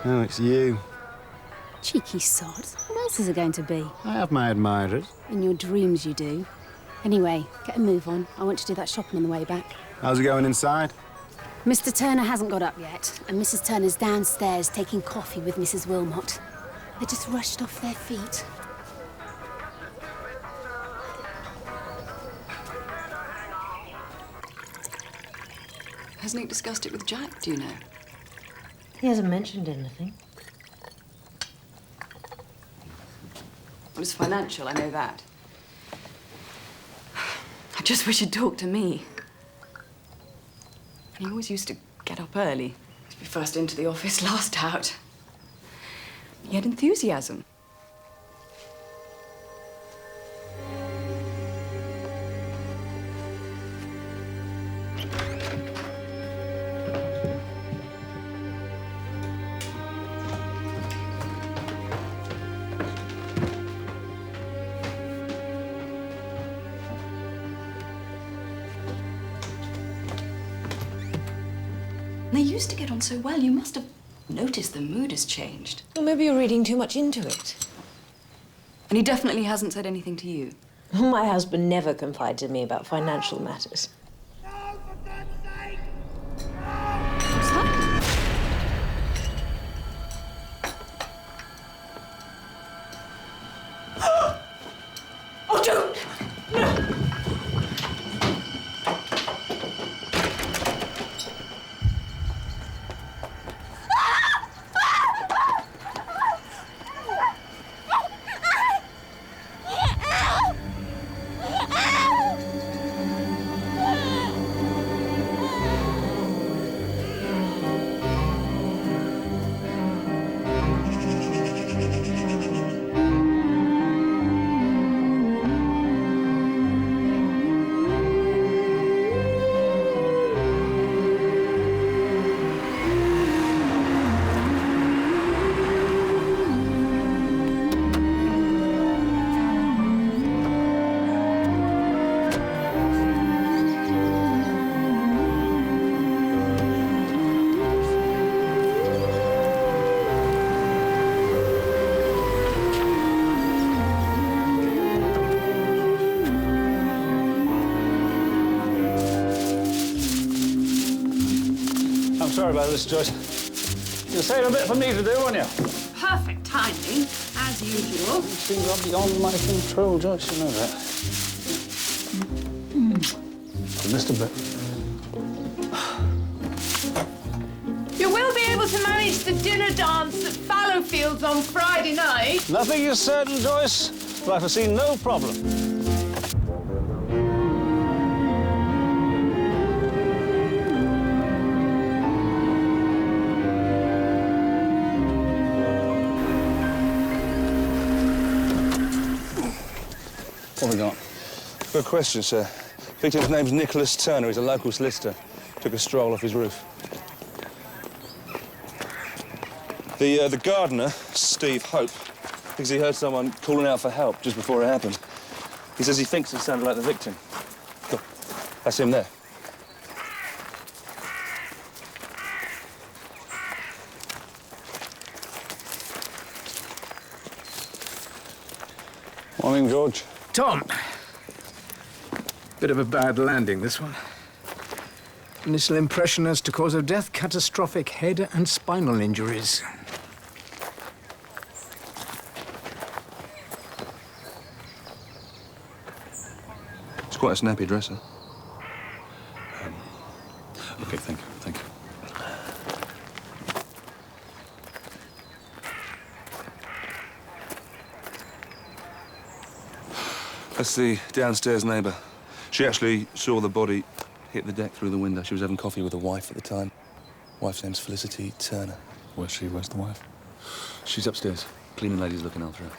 Oh, it's you. Cheeky sod. What else is it going to be? I have my admirers. In your dreams you do. Anyway, get a move on. I want to do that shopping on the way back. How's it going inside? Mr. Turner hasn't got up yet, and Mrs. Turner's downstairs taking coffee with Mrs. Wilmot. They just rushed off their feet. Has Nick discussed it with Jack, do you know? He hasn't mentioned anything. It was financial, I know that. I just wish he'd talked to me. He always used to get up early. To be first into the office, last out. He had enthusiasm. They used to get on so well, you must have noticed the mood has changed. Well, maybe you're reading too much into it. And he definitely hasn't said anything to you. My husband never confided to me about financial matters. What's that? Oh, don't! No! Sorry about this, Joyce. You're saving a bit for me to do, weren't you? Perfect timing, as usual. You seem to have beyond my control, Joyce, you know that. I missed a bit. You will be able to manage the dinner dance at Fallowfields on Friday night. Nothing is certain, Joyce, but I foresee no problem. What have we got? Good question, sir. Victim's name's Nicholas Turner. He's a local solicitor. Took a stroll off his roof. The gardener, Steve Hope, thinks he heard someone calling out for help just before it happened. He says he thinks it sounded like the victim. Look, that's him there. Morning, George. Tom. Bit of a bad landing, this one. Initial impression as to cause of death, catastrophic head and spinal injuries. It's quite a snappy dresser. OK, thank you. That's the downstairs neighbour. She actually saw the body hit the deck through the window. She was having coffee with a wife at the time. Wife's name's Felicity Turner. Where's she? Where's the wife? She's upstairs. Cleaning lady's looking after her.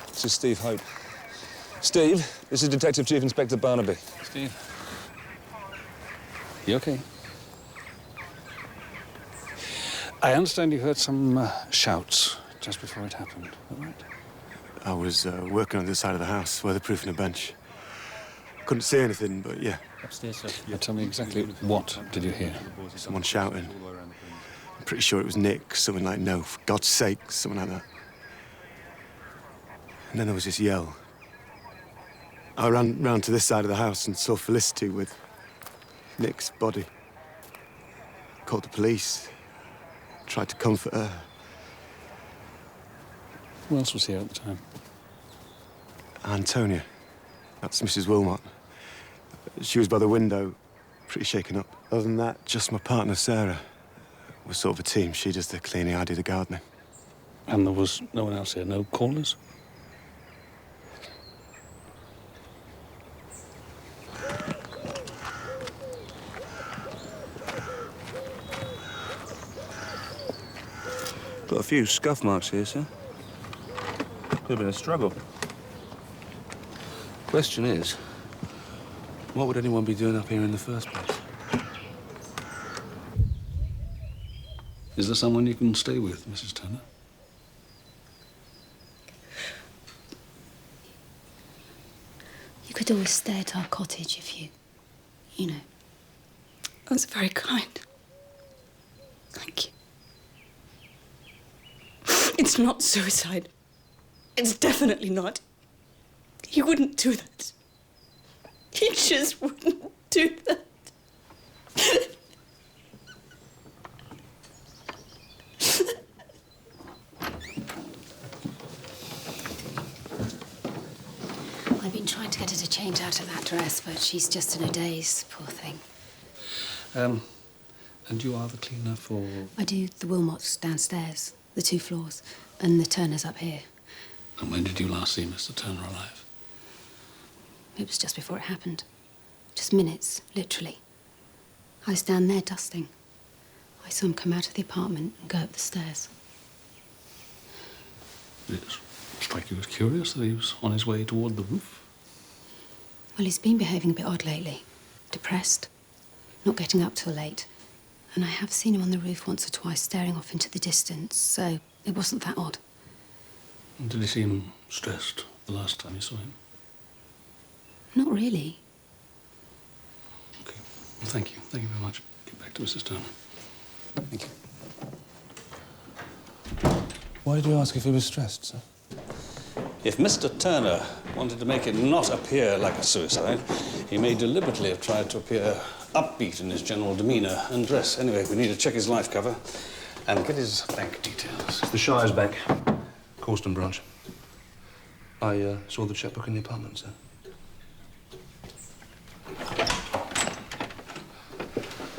This is Steve Hope. Steve, this is Detective Chief Inspector Barnaby. Steve. You OK? I understand you heard some shouts just before it happened. Is that right? I was working on the side of the house, weatherproofing a bench. Couldn't see anything, but yeah. Upstairs, sir. Yeah, tell me exactly what did you hear? Someone shouting. Pretty sure it was Nick, something like, no, for God's sake, something like that. And then there was this yell. I ran round to this side of the house and saw Felicity with Nick's body. Called the police. Tried to comfort her. Who else was here at the time? Antonia. That's Mrs. Wilmot. She was by the window, pretty shaken up. Other than that, just my partner, Sarah. We're sort of a team. She does the cleaning, I do the gardening. And there was no one else here? No callers? Got a few scuff marks here, sir. Could have been a struggle. Question is, what would anyone be doing up here in the first place? Is there someone you can stay with, Mrs. Turner? You could always stay at our cottage if you know. That's very kind. Thank you. It's not suicide. It's definitely not. He wouldn't do that. He just wouldn't do that. I've been trying to get her to change out of that dress, but she's just in a daze, poor thing. And you are the cleaner for... I do the Wilmots downstairs, the 2 floors, and the Turners up here. And when did you last see Mr. Turner alive? It was just before it happened. Just minutes, literally. I was down there dusting. I saw him come out of the apartment and go up the stairs. Did it strike you as curious that he was on his way toward the roof? Well, he's been behaving a bit odd lately. Depressed, not getting up till late. And I have seen him on the roof once or twice, staring off into the distance, so it wasn't that odd. And did he seem stressed the last time you saw him? Not really. Okay. Well, thank you. Thank you very much. Get back to Mrs. Turner. Thank you. Why did you ask if he was stressed, sir? If Mr. Turner wanted to make it not appear like a suicide, he may deliberately have tried to appear upbeat in his general demeanour and dress. Anyway, we need to check his life cover and get his bank details. The Shire's Bank, Causton branch. I saw the checkbook in the apartment, sir.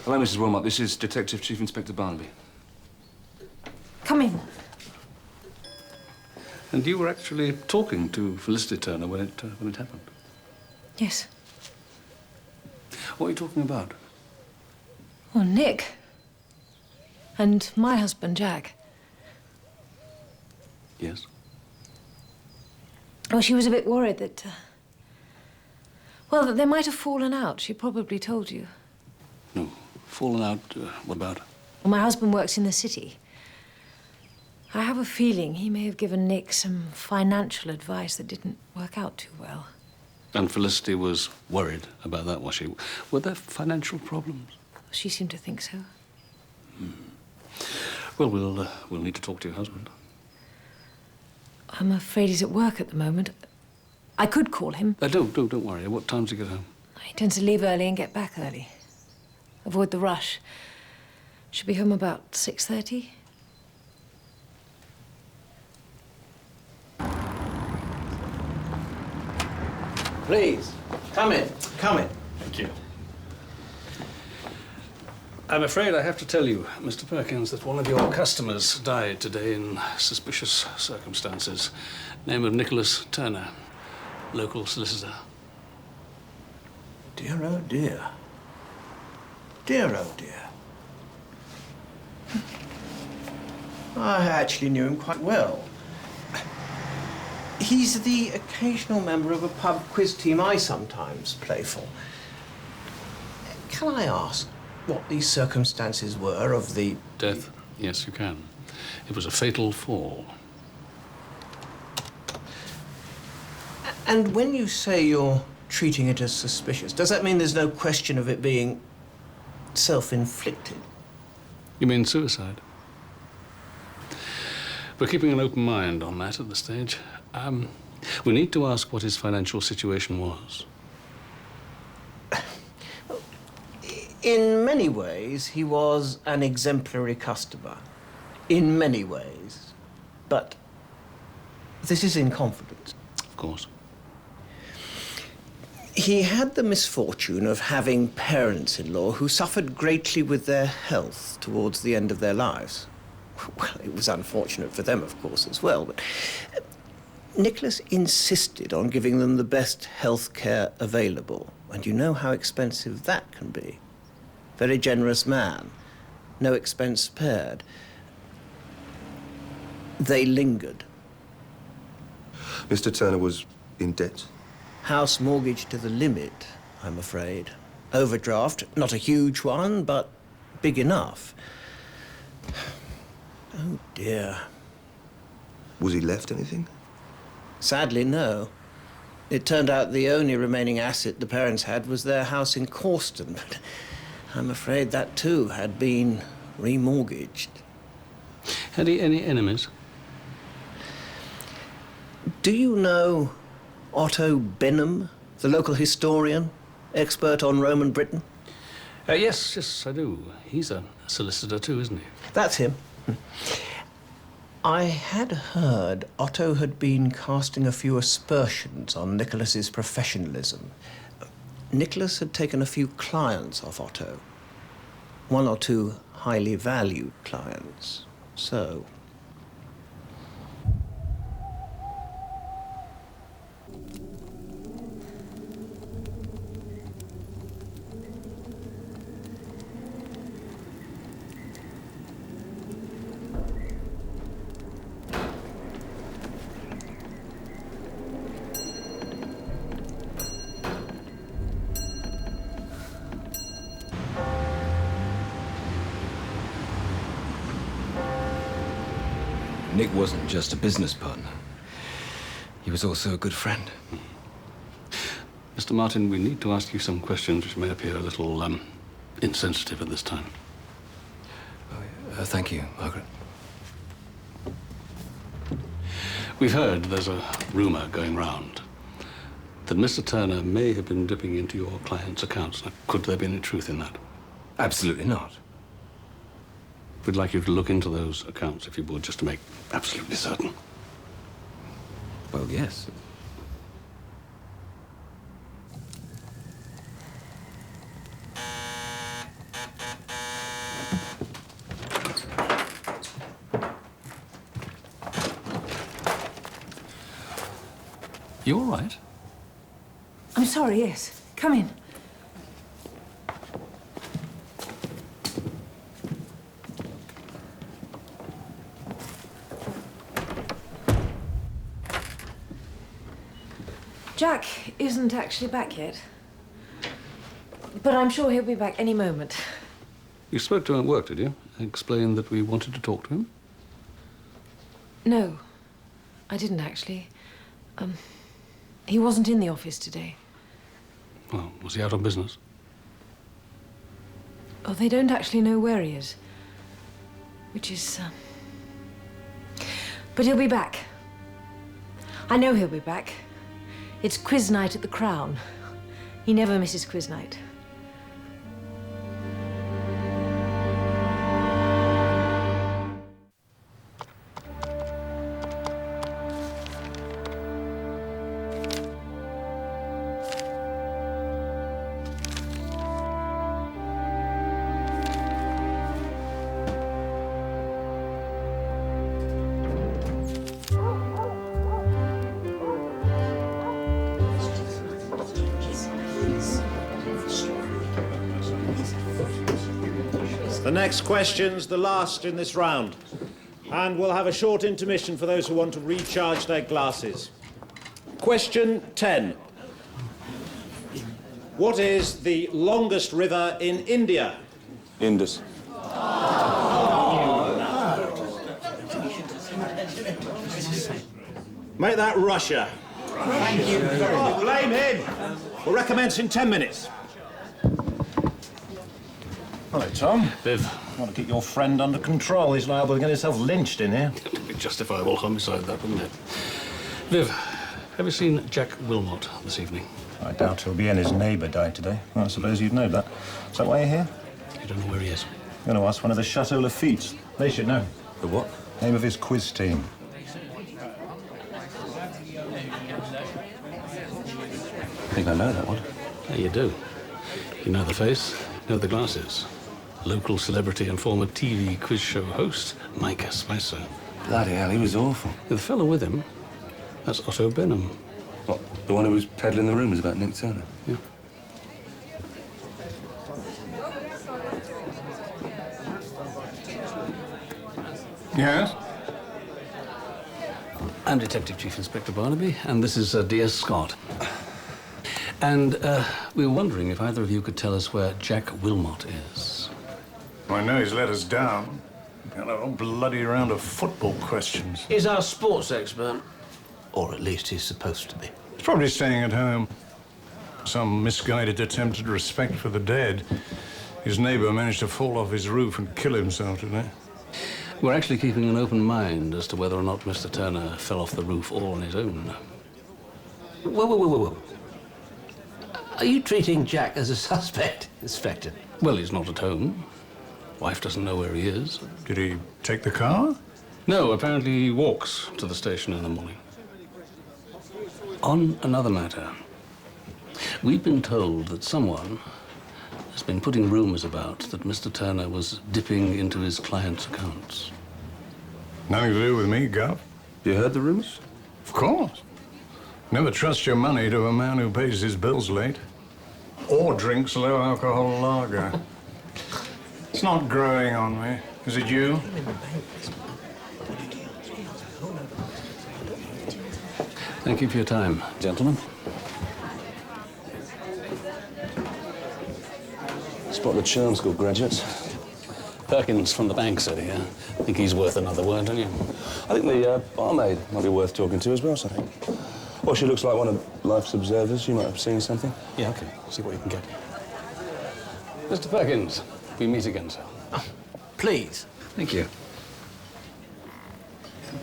Hello, Mrs. Wilmot. This is Detective Chief Inspector Barnaby. Come in. And you were actually talking to Felicity Turner when it happened? Yes. What are you talking about? Oh, Nick. And my husband, Jack. Yes? Oh, she was a bit worried that... well, that they might have fallen out. She probably told you. No. Fallen out, what about? Well, my husband works in the city. I have a feeling he may have given Nick some financial advice that didn't work out too well. And Felicity was worried about that, was she? Were there financial problems? She seemed to think so. Well, we'll need to talk to your husband. I'm afraid he's at work at the moment. I could call him. Don't worry. What time does he get home? He tends to leave early and get back early. Avoid the rush. Should be home about 6:30. Please, come in. Come in. Thank you. I'm afraid I have to tell you, Mr. Perkins, that one of your customers died today in suspicious circumstances. Name of Nicholas Turner, local solicitor. Dear, oh dear. Dear, oh dear. I actually knew him quite well. He's the occasional member of a pub quiz team I sometimes play for. Can I ask what these circumstances were of the... Death? Yes, you can. It was a fatal fall. And when you say you're treating it as suspicious, does that mean there's no question of it being self-inflicted? You mean suicide? We're keeping an open mind on that at this stage. We need to ask what his financial situation was. In many ways, he was an exemplary customer. In many ways. But this is in confidence. Of course. He had the misfortune of having parents-in-law who suffered greatly with their health towards the end of their lives. Well, it was unfortunate for them, of course, as well, but Nicholas insisted on giving them the best health care available, and you know how expensive that can be. Very generous man, no expense spared. They lingered. Mr. Turner was in debt? House mortgage to the limit, I'm afraid. Overdraft, not a huge one, but big enough. Oh, dear. Was he left anything? Sadly, no. It turned out the only remaining asset the parents had was their house in Causton, but I'm afraid that, too, had been remortgaged. Had he any enemies? Do you know Otto Benham, the local historian, expert on Roman Britain? Yes, I do. He's a solicitor too, isn't he? That's him. I had heard Otto had been casting a few aspersions on Nicholas's professionalism. Nicholas had taken a few clients off Otto. One or two highly valued clients. So... Nick wasn't just a business partner. He was also a good friend. Mr. Martin, we need to ask you some questions which may appear a little, insensitive at this time. Thank you, Margaret. We've heard there's a rumor going round that Mr. Turner may have been dipping into your client's accounts. Now, could there be any truth in that? Absolutely not. We'd like you to look into those accounts, if you would, just to make absolutely certain. Well, yes. You all right? I'm sorry, yes. Come in. Jack isn't actually back yet. But I'm sure he'll be back any moment. You spoke to him at work, did you? Explained that we wanted to talk to him? No, I didn't actually. He wasn't in the office today. Well, was he out on business? Oh, they don't actually know where he is. Which is... But he'll be back. I know he'll be back. It's quiz night at the Crown. He never misses quiz night. The next question's the last in this round, and we'll have a short intermission for those who want to recharge their glasses. Question 10. What is the longest river in India? Indus. Make that Russia. Oh, blame him. We'll recommence in 10 minutes. Hello, Tom. Viv. Want to keep your friend under control. He's liable to get himself lynched in here. justifiable homicide, that, wouldn't it? Viv, have you seen Jack Wilmot this evening? I doubt he'll be in. His neighbour died today. Well, I suppose you'd know that. Is that why you're here? You don't know where he is? You're going to ask one of the Chateau Lafitte's. They should know. The what? Name of his quiz team. I think I know that one. Yeah, you do. You know the face, you know the glasses. Local celebrity and former TV quiz show host, Micah Spicer. Bloody hell, he was awful. The fellow with him, that's Otto Benham. What, the one who was peddling the rumours about Nick Turner? Yeah. Yes? I'm Detective Chief Inspector Barnaby, and this is dear Scott. And we were wondering if either of you could tell us where Jack Wilmot is. I know he's let us down. Got a whole bloody round of football questions. He's our sports expert. Or at least he's supposed to be. He's probably staying at home. Some misguided attempt at respect for the dead. His neighbour managed to fall off his roof and kill himself today. We're actually keeping an open mind as to whether or not Mr. Turner fell off the roof all on his own. Whoa. Are you treating Jack as a suspect, Inspector? Well, he's not at home. Wife doesn't know where he is. Did he take the car? No, apparently he walks to the station in the morning. On another matter, we've been told that someone has been putting rumours about that Mr. Turner was dipping into his client's accounts. Nothing to do with me, Gov. You heard the rumours? Of course. Never trust your money to a man who pays his bills late. Or drinks low-alcohol lager. It's not growing on me. Is it you? Thank you for your time, gentlemen. Spot the charm school graduates. Perkins from the bank said here. I think he's worth another word, don't you? I think the barmaid might be worth talking to as well, so I think. Well, she looks like one of life's observers. You might have seen something. Yeah, okay. See what you can get. Mr. Perkins, we meet again, sir. Please. Thank you.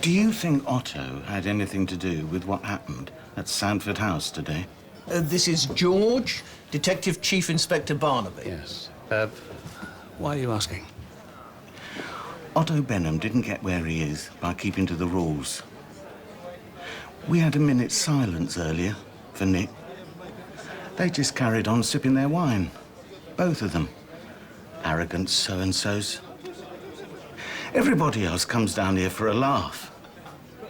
Do you think Otto had anything to do with what happened at Sandford House today? This is George, Detective Chief Inspector Barnaby. Yes. Why are you asking? Otto Benham didn't get where he is by keeping to the rules. We had a minute's silence earlier for Nick. They just carried on sipping their wine. Both of them. Arrogant so-and-sos. Everybody else comes down here for a laugh.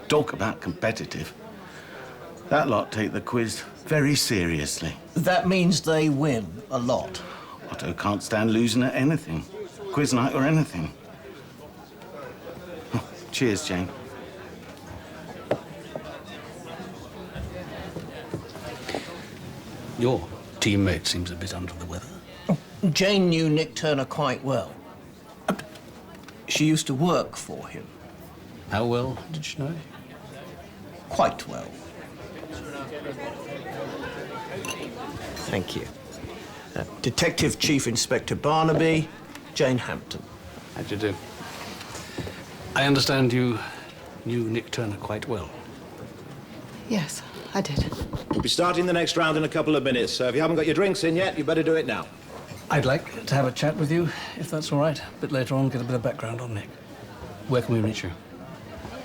Talk about competitive. That lot take the quiz very seriously. That means they win a lot. Otto can't stand losing at anything. Quiz night or anything. Oh, cheers, Jane. Your teammate seems a bit under the weather. Jane knew Nick Turner quite well. She used to work for him. How well did she know? Quite well. Thank you. Detective Chief Inspector Barnaby, Jane Hampton. How'd you do? I understand you knew Nick Turner quite well. Yes, I did. We'll be starting the next round in a couple of minutes, so if you haven't got your drinks in yet, you better do it now. I'd like to have a chat with you, if that's all right. A bit later on, get a bit of background on Nick. Where can we reach you?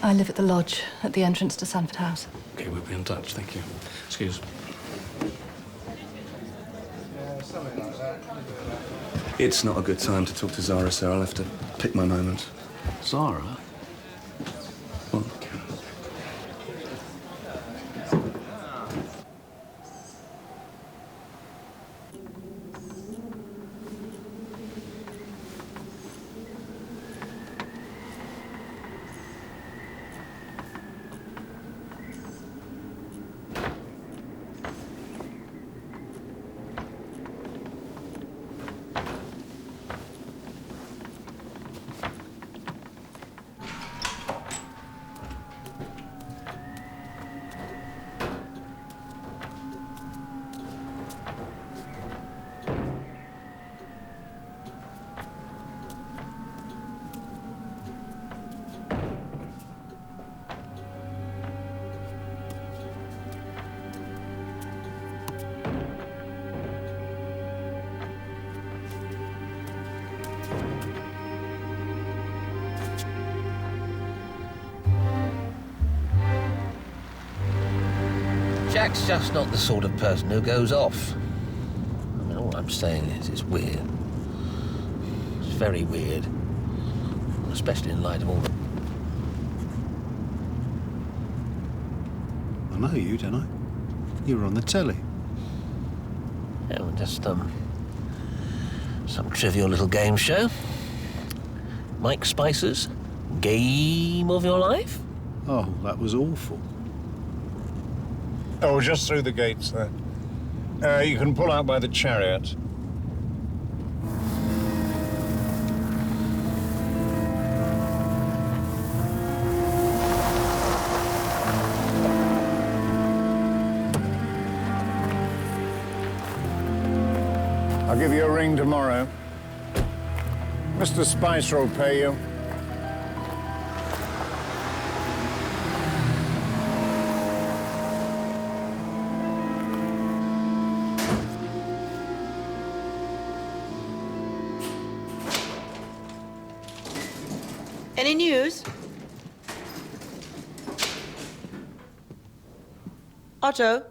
I live at the lodge at the entrance to Sandford House. Okay, we'll be in touch. Thank you. Excuse. It's not a good time to talk to Zara, sir. I'll have to pick my moment. Zara? What? Jack's just not the sort of person who goes off. I mean, all I'm saying is it's weird. It's very weird. Especially in light of all the... I know you, don't I? You were on the telly. Yeah, well, just, some trivial little game show. Mike Spicer's Game of Your Life? Oh, that was awful. Oh, just through the gates there. You can pull out by the chariot. I'll give you a ring tomorrow. Mr. Spicer will pay you. Any news? Otto?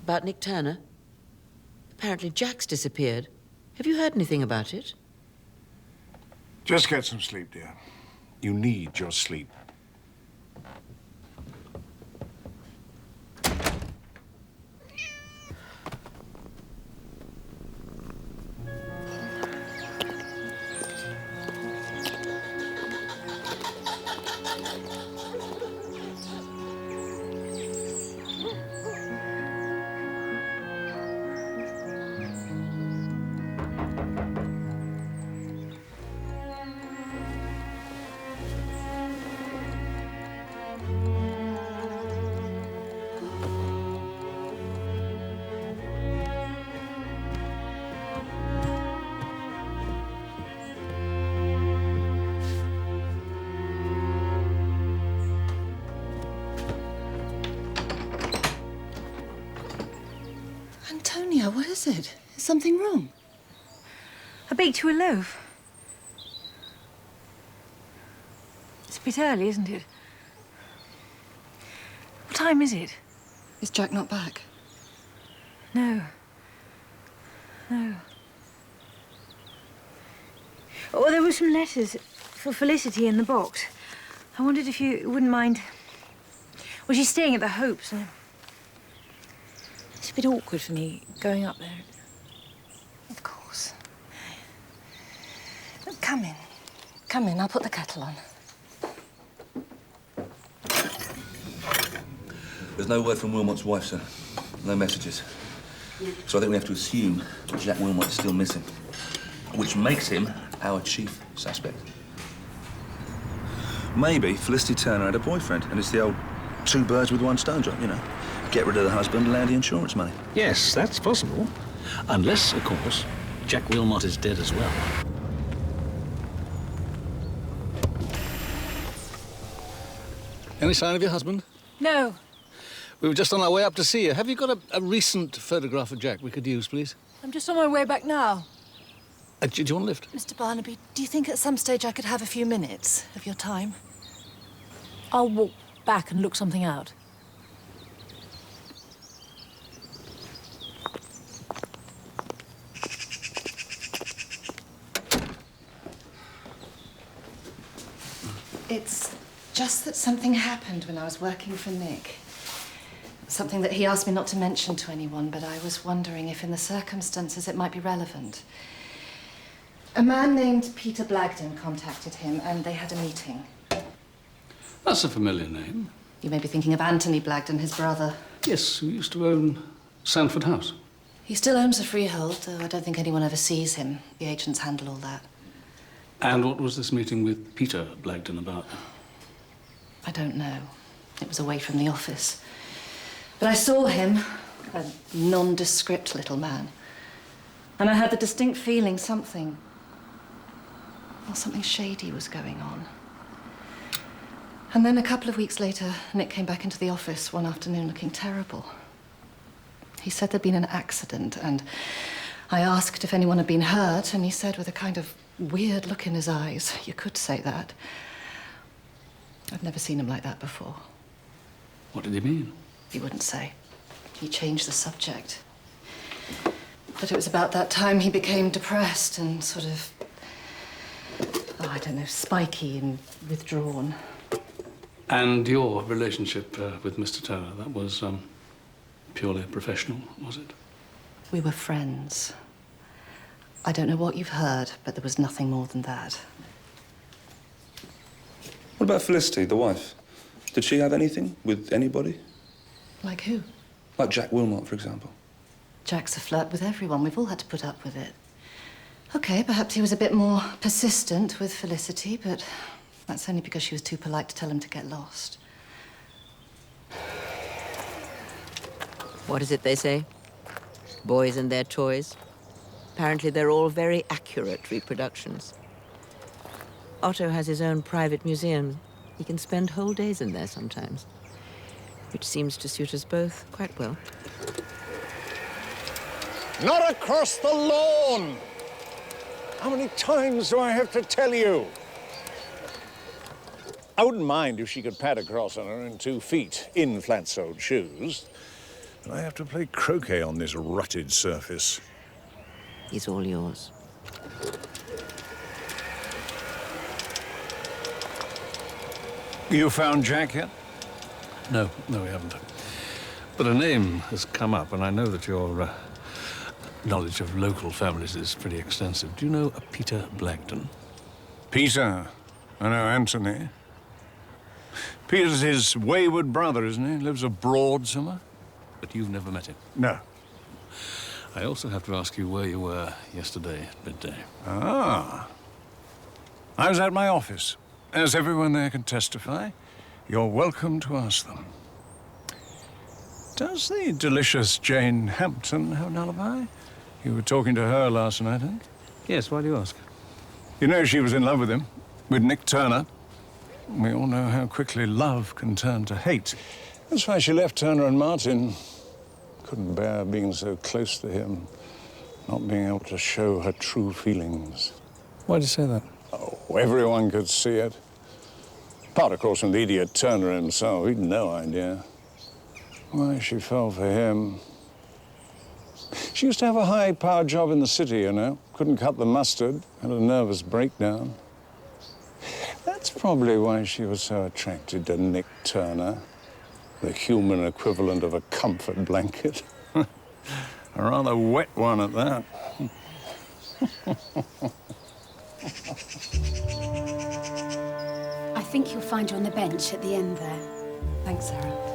About Nick Turner? Apparently Jack's disappeared. Have you heard anything about it? Just get some sleep, dear. You need your sleep. Antonia, what is it? Is something wrong? I baked you a loaf. It's a bit early, isn't it? What time is it? Is Jack not back? No. No. Oh, there were some letters for Felicity in the box. I wondered if you wouldn't mind... Well, she's staying at the Hopes. It's a bit awkward for me going up there. Of course. Come in. Come in, I'll put the kettle on. There's no word from Wilmot's wife, sir. No messages. So I think we have to assume Jack Wilmot is still missing, which makes him our chief suspect. Maybe Felicity Turner had a boyfriend, and it's the old two birds with one stone job, you know. Get rid of the husband and land the insurance money. Yes, that's possible. Unless, of course, Jack Wilmot is dead as well. Any sign of your husband? No. We were just on our way up to see you. Have you got a recent photograph of Jack we could use, please? I'm just on my way back now. Do you want a lift? Mr. Barnaby, do you think at some stage I could have a few minutes of your time? I'll walk back and look something out. It's just that something happened when I was working for Nick. Something that he asked me not to mention to anyone, but I was wondering if in the circumstances it might be relevant. A man named Peter Blagden contacted him and they had a meeting. That's a familiar name. You may be thinking of Anthony Blagden, his brother. Yes, who used to own Sanford House. He still owns the freehold, though I don't think anyone ever sees him. The agents handle all that. And what was this meeting with Peter Blagden about? I don't know. It was away from the office. But I saw him, a nondescript little man. And I had the distinct feeling something shady was going on. And then a couple of weeks later, Nick came back into the office one afternoon looking terrible. He said there'd been an accident, and I asked if anyone had been hurt, and he said with a kind of weird look in his eyes. You could say that. I've never seen him like that before. What did he mean? He wouldn't say. He changed the subject. But it was about that time he became depressed and sort of, oh, I don't know, spiky and withdrawn. And your relationship with Mr. Turner, that was purely professional, was it? We were friends. I don't know what you've heard, but there was nothing more than that. What about Felicity, the wife? Did she have anything with anybody? Like who? Like Jack Wilmot, for example. Jack's a flirt with everyone. We've all had to put up with it. Okay, perhaps he was a bit more persistent with Felicity, but that's only because she was too polite to tell him to get lost. What is it they say? Boys and their toys. Apparently they're all very accurate reproductions. Otto has his own private museum. He can spend whole days in there sometimes, which seems to suit us both quite well. Not across the lawn! How many times do I have to tell you? I wouldn't mind if she could pad across on her own 2 feet in flat-soled shoes. But I have to play croquet on this rutted surface. He's all yours. You found Jack yet? No, we haven't. But a name has come up, and I know that your knowledge of local families is pretty extensive. Do you know a Peter Blagden? Peter? I know Anthony. Peter's his wayward brother, isn't he? Lives abroad somewhere. But you've never met him? No. I also have to ask you where you were yesterday at midday. Ah. I was at my office. As everyone there can testify, you're welcome to ask them. Does the delicious Jane Hampton have an alibi? You were talking to her last night, I think? Yes, why do you ask? You know she was in love with him, with Nick Turner. We all know how quickly love can turn to hate. That's why she left Turner and Martin. Couldn't bear being so close to him, not being able to show her true feelings. Why do you say that? Oh, everyone could see it. Apart, of course, from the idiot Turner himself. He'd no idea why she fell for him. She used to have a high-powered job in the city, you know. Couldn't cut the mustard, had a nervous breakdown. That's probably why she was so attracted to Nick Turner, the human equivalent of a comfort blanket. A rather wet one at that. I think you'll find her on the bench at the end there. Thanks, Sarah.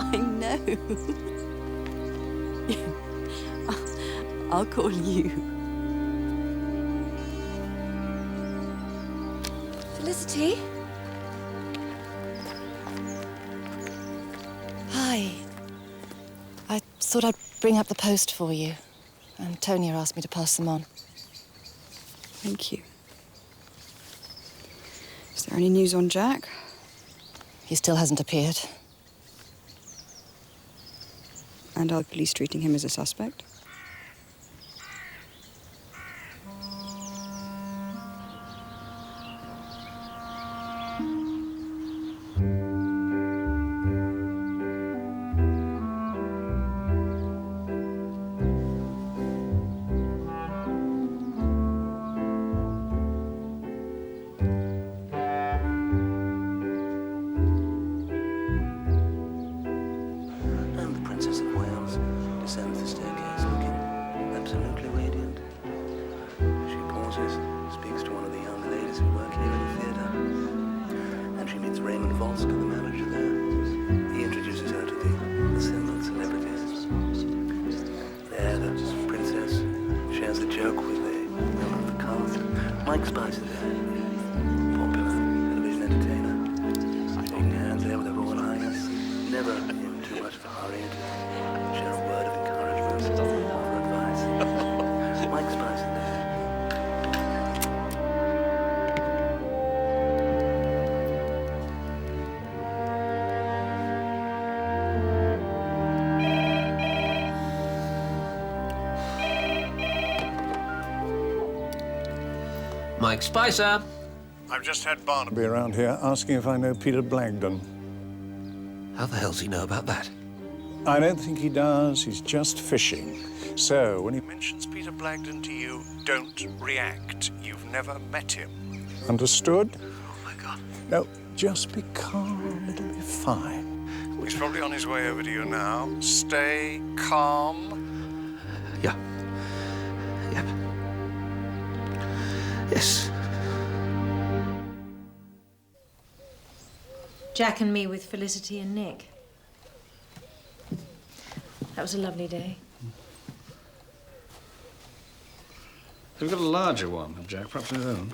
I know. I'll call you. Felicity? Hi. I thought I'd bring up the post for you. Antonia asked me to pass them on. Thank you. Is there any news on Jack? He still hasn't appeared. And are the police treating him as a suspect? And the Princess of Wales descends the staircase looking absolutely radiant. She pauses, speaks to one of the young ladies who work here in the theatre. And she meets Raymond Volsk, the manager there. He introduces her to the assembled celebrities. There, the princess shares a joke with a member of the cast. Mike Spice is there, popular television entertainer. Shaking hands there with her Royal Highness. Never in too much of a hurry to share a word of encouragement, offer Mike Spicer. I've just had Barnaby around here asking if I know Peter Blagden. How the hell's he know about that? I don't think he does. He's just fishing. So, when he mentions Peter Blagden to you, don't react. You've never met him. Understood? Oh, my God. No, just be calm. It'll be fine. He's probably on his way over to you now. Stay calm. Yeah. Yep. Yes. Jack and me with Felicity and Nick. That was a lovely day. We've got a larger one of Jack, perhaps his own.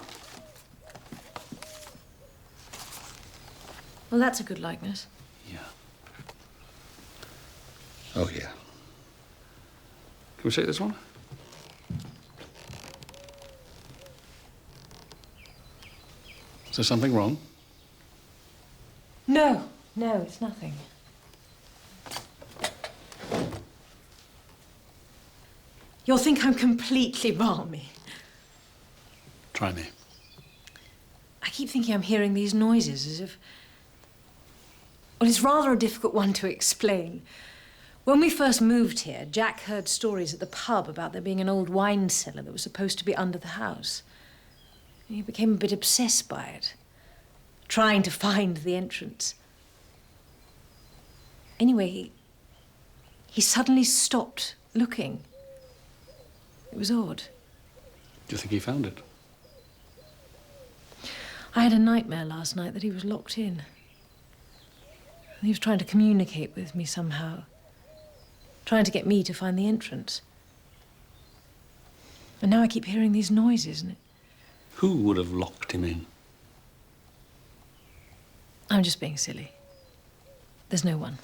Well, that's a good likeness. Yeah. Oh, yeah. Can we take this one? Is there something wrong? No, it's nothing. You'll think I'm completely balmy. Try me. I keep thinking I'm hearing these noises as if... Well, it's rather a difficult one to explain. When we first moved here, Jack heard stories at the pub about there being an old wine cellar that was supposed to be under the house. He became a bit obsessed by it, trying to find the entrance. Anyway, he suddenly stopped looking. It was odd. Do you think he found it? I had a nightmare last night that he was locked in. He was trying to communicate with me somehow, trying to get me to find the entrance. And now I keep hearing these noises, and Who would have locked him in? I'm just being silly. There's no one.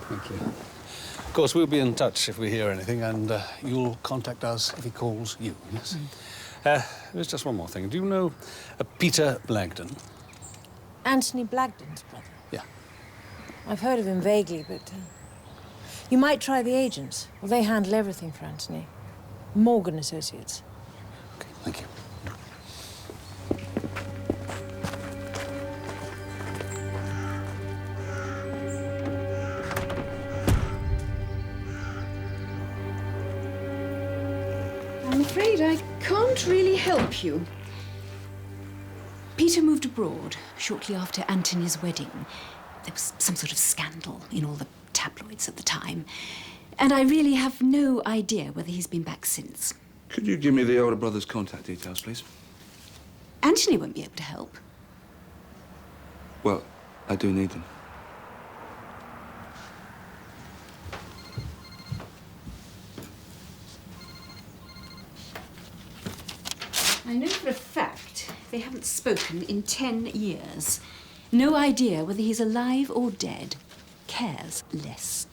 Thank you. Of course, we'll be in touch if we hear anything, and you'll contact us if he calls you, yes? There's just one more thing. Do you know Peter Blagden? Anthony Blagden's brother? Yeah. I've heard of him vaguely, but... you might try the agents. Well, they handle everything for Anthony. Morgan Associates. Okay, thank you. I'm afraid I can't really help you. Peter moved abroad shortly after Antony's wedding. There was some sort of scandal in all the tabloids at the time. And I really have no idea whether he's been back since. Could you give me the older brother's contact details, please? Antony won't be able to help. Well, I do need them. I know for a fact they haven't spoken in 10 years. No idea whether he's alive or dead. Cares less.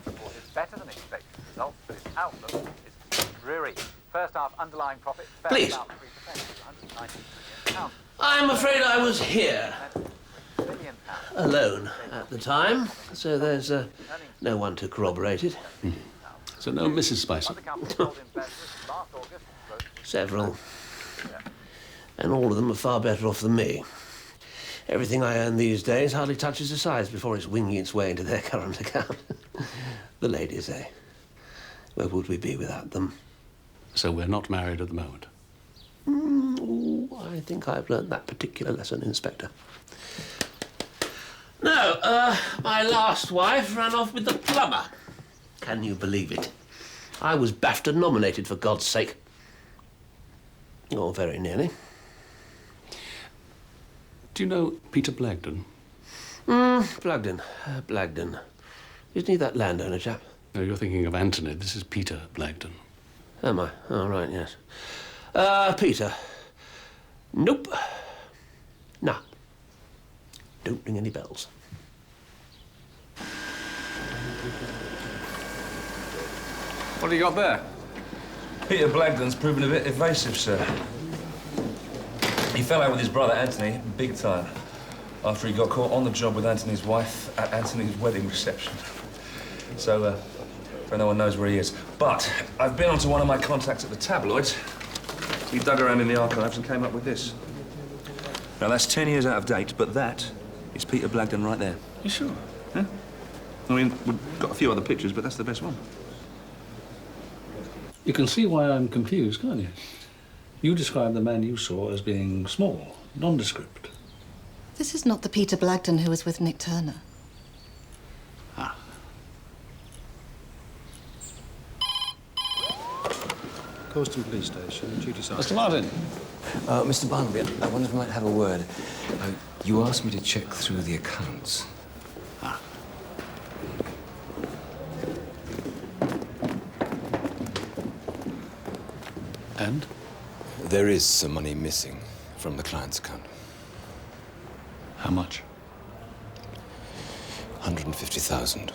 Report is better than expected results, but its outlook is dreary. First half underlying profit fell Please. about 3% to £190 million. I'm afraid I was here alone at the time, so there's no one to corroborate it. So no Mrs. Spicer? Several. And all of them are far better off than me. Everything I earn these days hardly touches the sides before it's winging its way into their current account. The ladies, eh? Where would we be without them? So we're not married at the moment? I think I've learned that particular lesson, Inspector. No, my last wife ran off with the plumber. Can you believe it? I was BAFTA nominated, for God's sake. Oh, very nearly. Do you know Peter Blagden? Blagden. Blagden. Isn't he that landowner chap? No, you're thinking of Anthony. This is Peter Blagden. Am I? Oh, right, yes. Peter. Nope. Nah. Don't ring any bells. What have you got there? Peter Blagden's proven a bit evasive, sir. He fell out with his brother Anthony, big time, after he got caught on the job with Anthony's wife at Anthony's wedding reception. So no one knows where he is. But I've been onto one of my contacts at the tabloids. We dug around in the archives and came up with this. Now, that's 10 years out of date, but that is Peter Blagden right there. You sure? Yeah? I mean, we've got a few other pictures, but that's the best one. You can see why I'm confused, can't you? You described the man you saw as being small, nondescript. This is not the Peter Blagden who was with Nick Turner. Corston Police Station, duty sergeant. Mr. Martin. Mr. Barnaby, I wonder if I might have a word. You asked me to check through the accounts. And? There is some money missing from the client's account. How much? 150,000.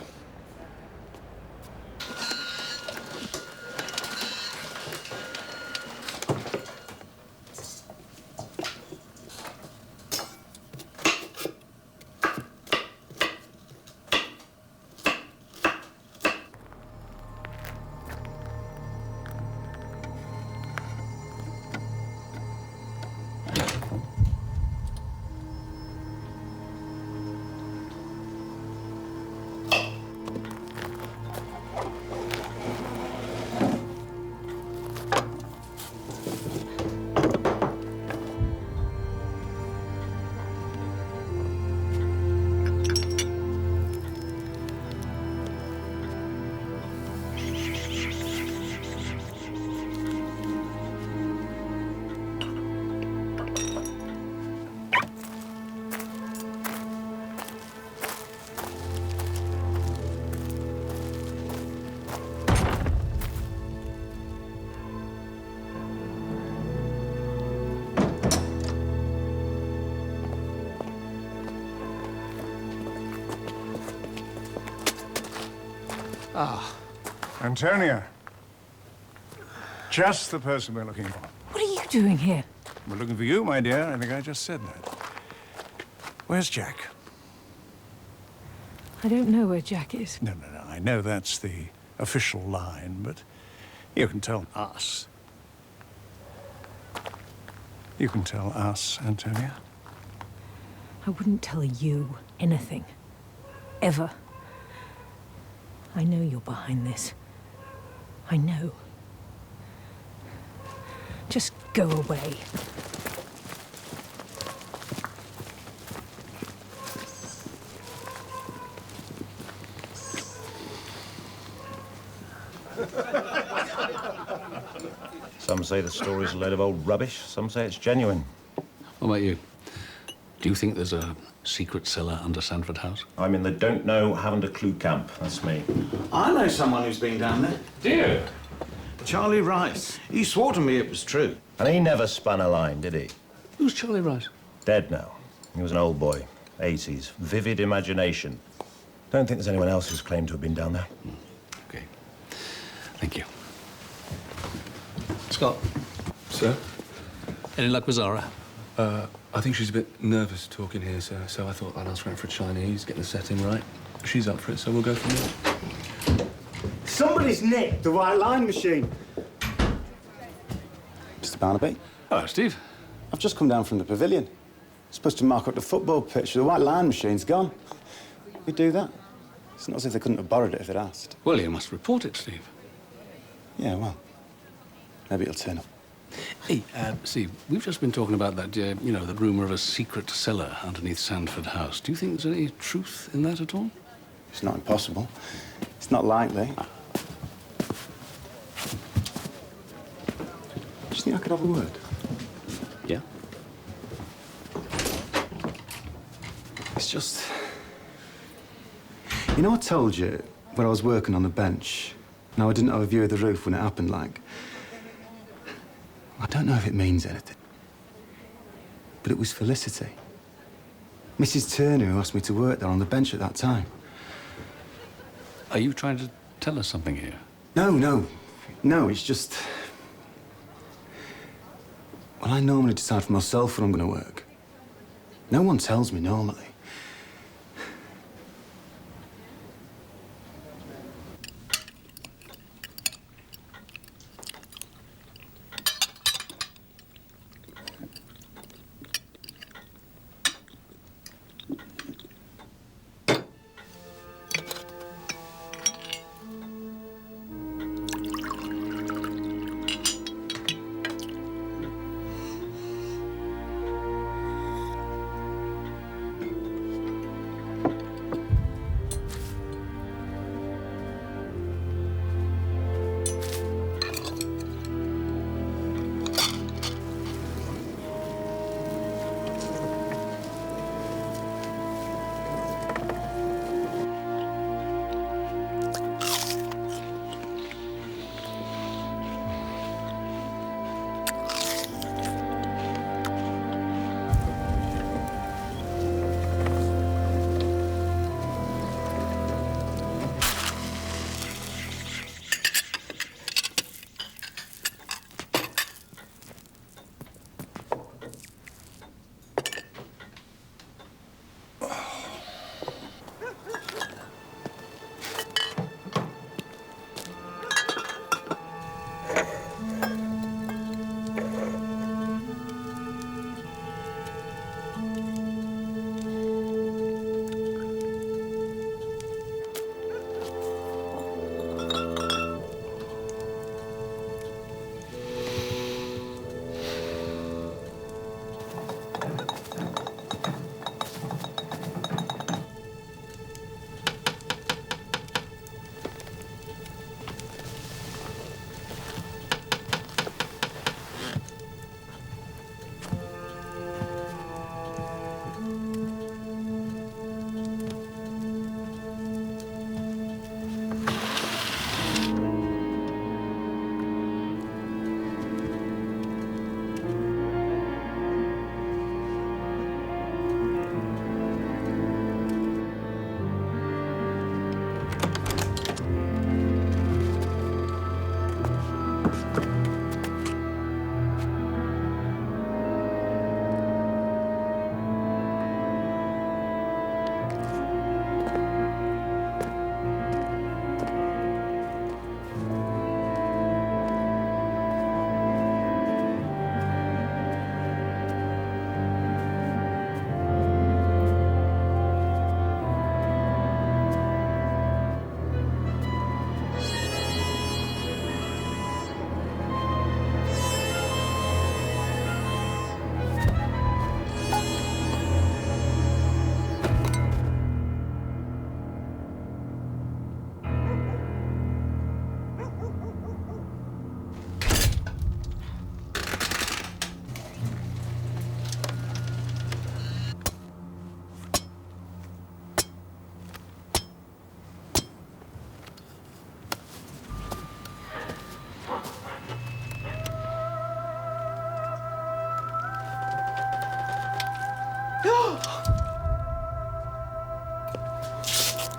Ah. Antonia. Just the person we're looking for. What are you doing here? We're looking for you, my dear. I think I just said that. Where's Jack? I don't know where Jack is. No. I know that's the official line, but you can tell us. You can tell us, Antonia. I wouldn't tell you anything. Ever. I know you're behind this. I know. Just go away. Some say the story's a load of old rubbish. Some say it's genuine. What about you? Do you think there's a secret cellar under Sandford House? I'm in the don't know, haven't a clue camp. That's me. I know someone who's been down there. Do you? Charlie Rice. He swore to me it was true. And he never spun a line, did he? Who's Charlie Rice? Dead now. He was an old boy. 80s. Vivid imagination. Don't think there's anyone else who's claimed to have been down there. Okay. Thank you. Scott. Sir? Any luck with Zara? I think she's a bit nervous talking here, sir, so I thought I'd ask around for a Chinese, get the setting right. She's up for it, so we'll go from there. Somebody's nicked the white line machine. Mr. Barnaby? Hello, Steve. I've just come down from the pavilion. Supposed to mark up the football pitch. The white line machine's gone. We do that? It's not as if they couldn't have borrowed it if they'd asked. Well, you must report it, Steve. Yeah, well, maybe it'll turn up. Hey, Steve, we've just been talking about that, you know, the rumour of a secret cellar underneath Sandford House. Do you think there's any truth in that at all? It's not impossible. It's not likely. Do you think I could have a word? Yeah? It's just... You know I told you when I was working on the bench? Now, I didn't have a view of the roof when it happened, like... I don't know if it means anything, but it was Felicity. Mrs. Turner, who asked me to work there on the bench at that time. Are you trying to tell us something here? No, it's just... Well, I normally decide for myself when I'm going to work. No one tells me normally.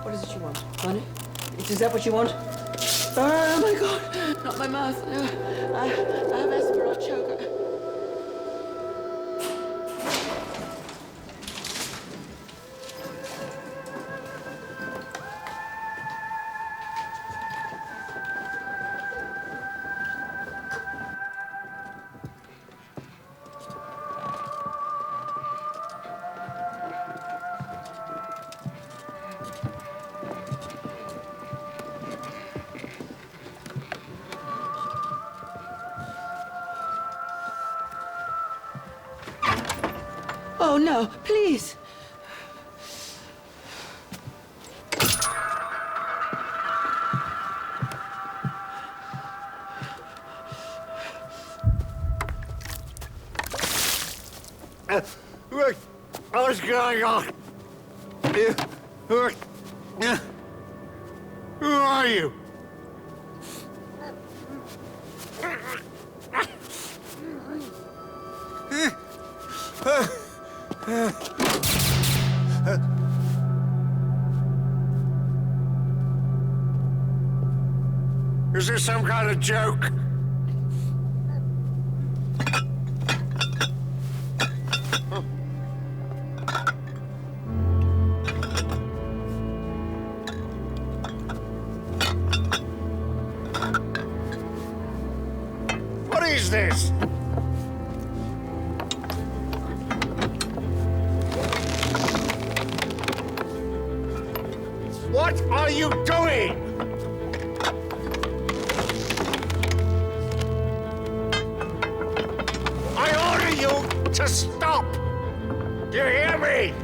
What is it you want? Honey? Is that what you want? Oh, my God. Not my mouth. No. I have asthma. I'll choke. Oh, no, please. What's going on? Who are you? Is this some kind of joke? What is this? What are you doing? I order you to stop! Do you hear me?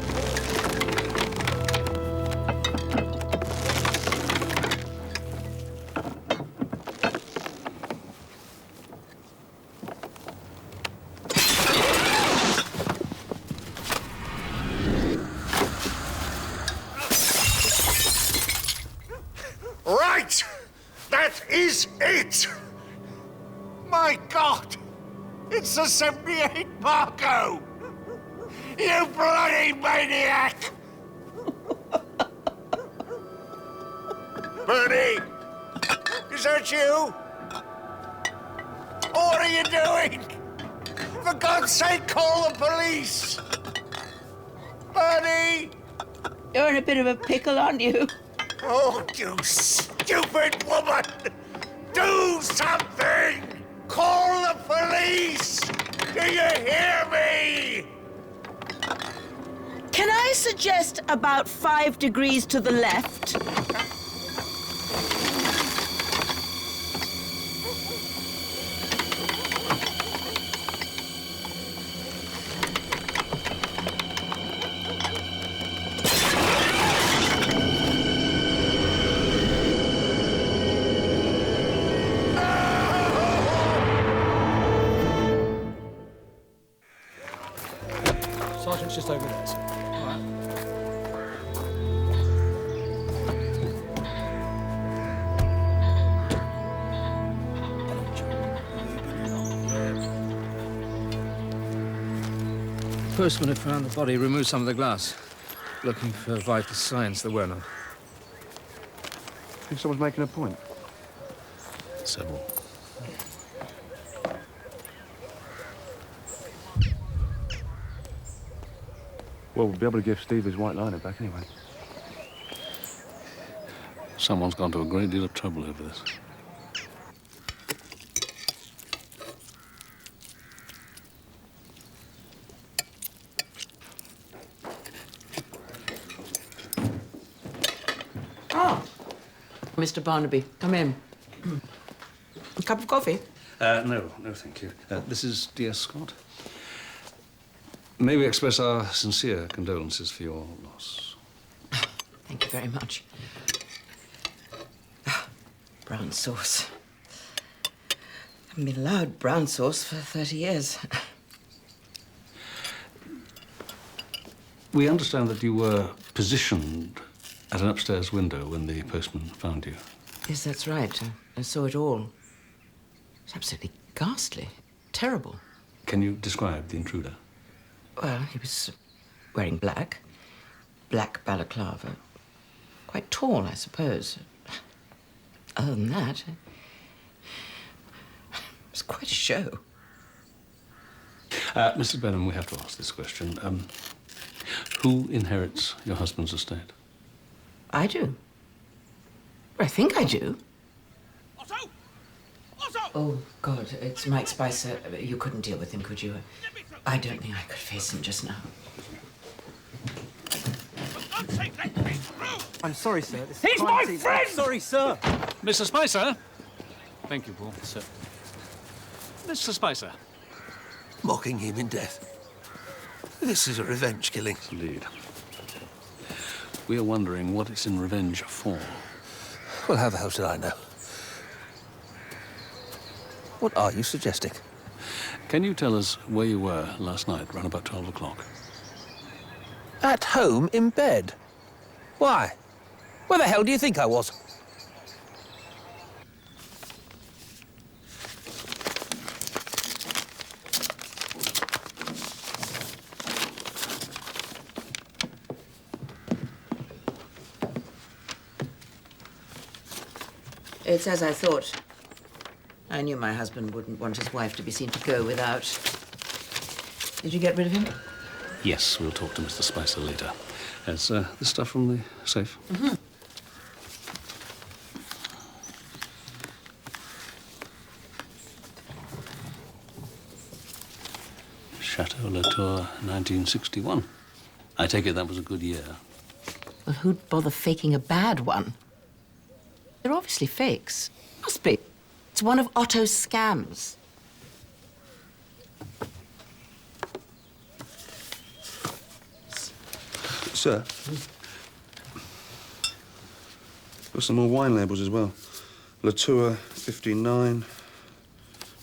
Right! That is it! My God! It's the 78 Marco! You bloody maniac! Bernie! Is that you? What are you doing? For God's sake, call the police! Bernie! You're in a bit of a pickle, aren't you? Oh, you stupid woman! Do something! Call the police! Do you hear me? Can I suggest about 5 degrees to the left? Sergeant's just over there, sir. All right. Postman had found the body, removed some of the glass. Looking for vital signs. There were none. Think someone's making a point? Several. Well, we'll be able to give Steve his white liner back anyway. Someone's gone to a great deal of trouble over this. Oh, Mr. Barnaby, come in. A cup of coffee? No, thank you. This is dear Scott. May we express our sincere condolences for your loss. Thank you very much. Brown sauce. I haven't been allowed brown sauce for 30 years. We understand that you were positioned at an upstairs window when the postman found you. Yes, that's right. I saw it all. It's absolutely ghastly. Terrible. Can you describe the intruder? Well, he was wearing black balaclava, Quite tall, I suppose. Other than that, it's quite a show. Mrs. Benham, we have to ask this question. Who inherits your husband's estate? I do. I think I do. Oh, God, it's Mike Spicer. You couldn't deal with him, could you? I don't think I could face him just now. I'm sorry, sir. This He's my crime friend! scene- Sorry, sir. Mr. Spicer? Thank you, Paul. Sir. Mr. Spicer. Mocking him in death. This is a revenge killing. Indeed. We are wondering what it's in revenge for. Well, how the hell should I know? What are you suggesting? Can you tell us where you were last night, around about 12 o'clock? At home in bed. Why? Where the hell do you think I was? It's as I thought. I knew my husband wouldn't want his wife to be seen to go without. Did you get rid of him? Yes, we'll talk to Mr. Spicer later. There's the stuff from the safe. Mm-hmm. Chateau Latour, 1961. I take it that was a good year. Well, who'd bother faking a bad one? They're obviously fakes. Must be. It's one of Otto's scams. Sir? Got some more wine labels as well. Latour, 59.